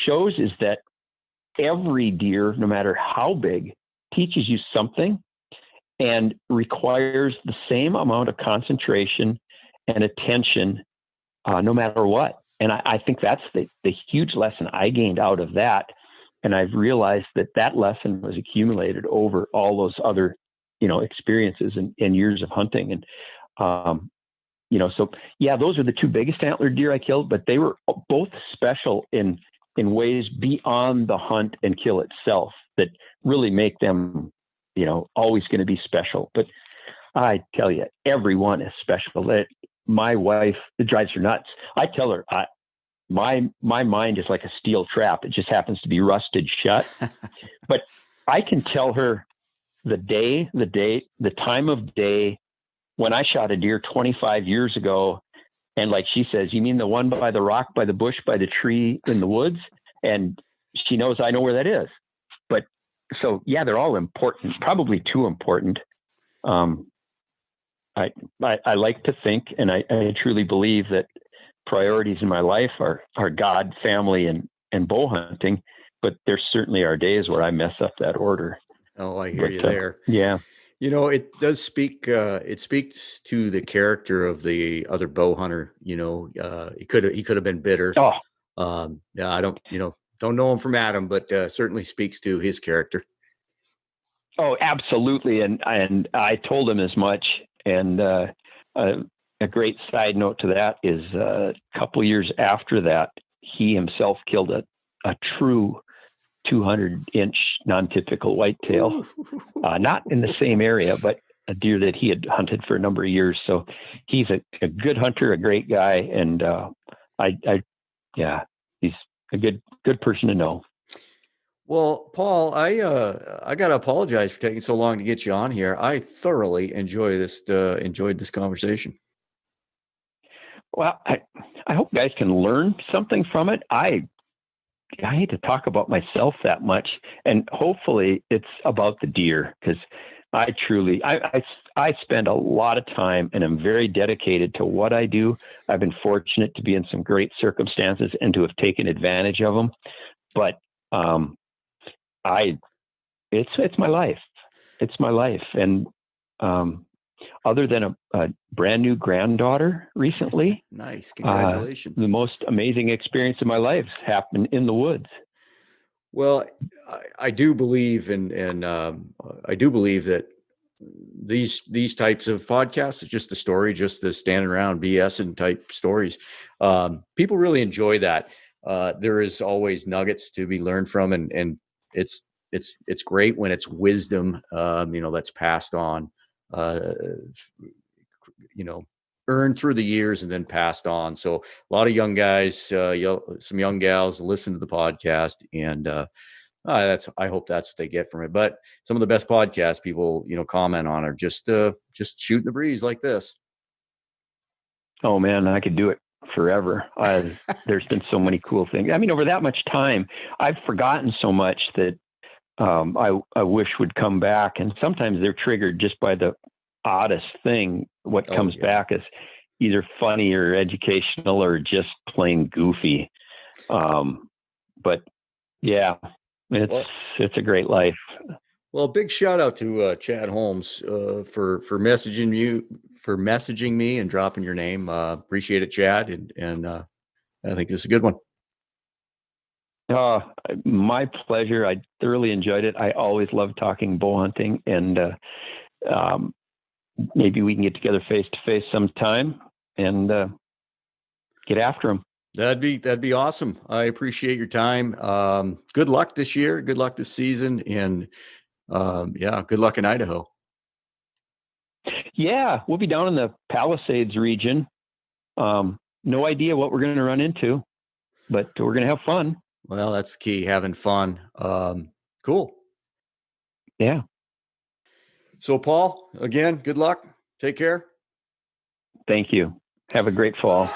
Speaker 2: shows is that every deer, no matter how big, teaches you something and requires the same amount of concentration and attention, no matter what. And I think that's the huge lesson I gained out of that. And I've realized that lesson was accumulated over all those other, experiences and years of hunting. And, so yeah, those are the two biggest antler deer I killed, but they were both special in ways beyond the hunt and kill itself that really make them, always going to be special. But I tell you, everyone is special. My wife, it drives her nuts. I tell her, my mind is like a steel trap. It just happens to be rusted shut. But I can tell her the day, the date, the time of day when I shot a deer 25 years ago. And like she says, you mean the one by the rock, by the bush, by the tree in the woods? And she knows I know where that is. But so, yeah, they're all important, probably too important. I like to think, and I truly believe that priorities in my life are God, family, and bow hunting. But there certainly are days where I mess up that order.
Speaker 1: Oh, I hear you there.
Speaker 2: Yeah.
Speaker 1: It does speak, it speaks to the character of the other bow hunter. He could have been bitter. Yeah, I don't know him from Adam, but certainly speaks to his character.
Speaker 2: Oh, absolutely. And I told him as much. And a great side note to that is a couple years after that, he himself killed a true 200-inch non-typical whitetail, not in the same area, but a deer that he had hunted for a number of years. So he's a good hunter, a great guy. And he's a good person to know.
Speaker 1: Well, Paul, I got to apologize for taking so long to get you on here. I thoroughly enjoyed this conversation.
Speaker 2: Well, I hope guys can learn something from it. I hate to talk about myself that much, and hopefully it's about the deer, because I spend a lot of time and I'm very dedicated to what I do. I've been fortunate to be in some great circumstances and to have taken advantage of them. But it's my life. It's my life. And other than a brand new granddaughter recently,
Speaker 1: nice, congratulations.
Speaker 2: The most amazing experience of my life happened in the woods.
Speaker 1: Well, I do believe and I do believe that these types of podcasts is just the story, just the standing around BS and type stories. People really enjoy that. There is always nuggets to be learned from, and it's great when it's wisdom, that's passed on, earned through the years and then passed on. So a lot of young guys, some young gals listen to the podcast, and I hope that's what they get from it. But some of the best podcast people, comment on are just shooting the breeze like this.
Speaker 2: Oh man, I could do it forever. There's been so many cool things. I mean, over that much time, I've forgotten so much that I wish would come back. And sometimes they're triggered just by the oddest thing. What comes back is either funny or educational or just plain goofy. But yeah, it's a great life.
Speaker 1: Well, big shout out to Chad Holmes for messaging me and dropping your name. Appreciate it, Chad, and I think this is a good one.
Speaker 2: My pleasure. I thoroughly enjoyed it. I always love talking bow hunting, and maybe we can get together face to face sometime and get after them.
Speaker 1: That'd be awesome. I appreciate your time. Good luck this year. Good luck this season, and good luck in Idaho.
Speaker 2: Yeah, we'll be down in the Palisades region. No idea what we're going to run into, but we're going to have fun.
Speaker 1: Well, that's the key, having fun. Cool.
Speaker 2: Yeah.
Speaker 1: So, Paul, again, good luck. Take care.
Speaker 2: Thank you. Have a great fall.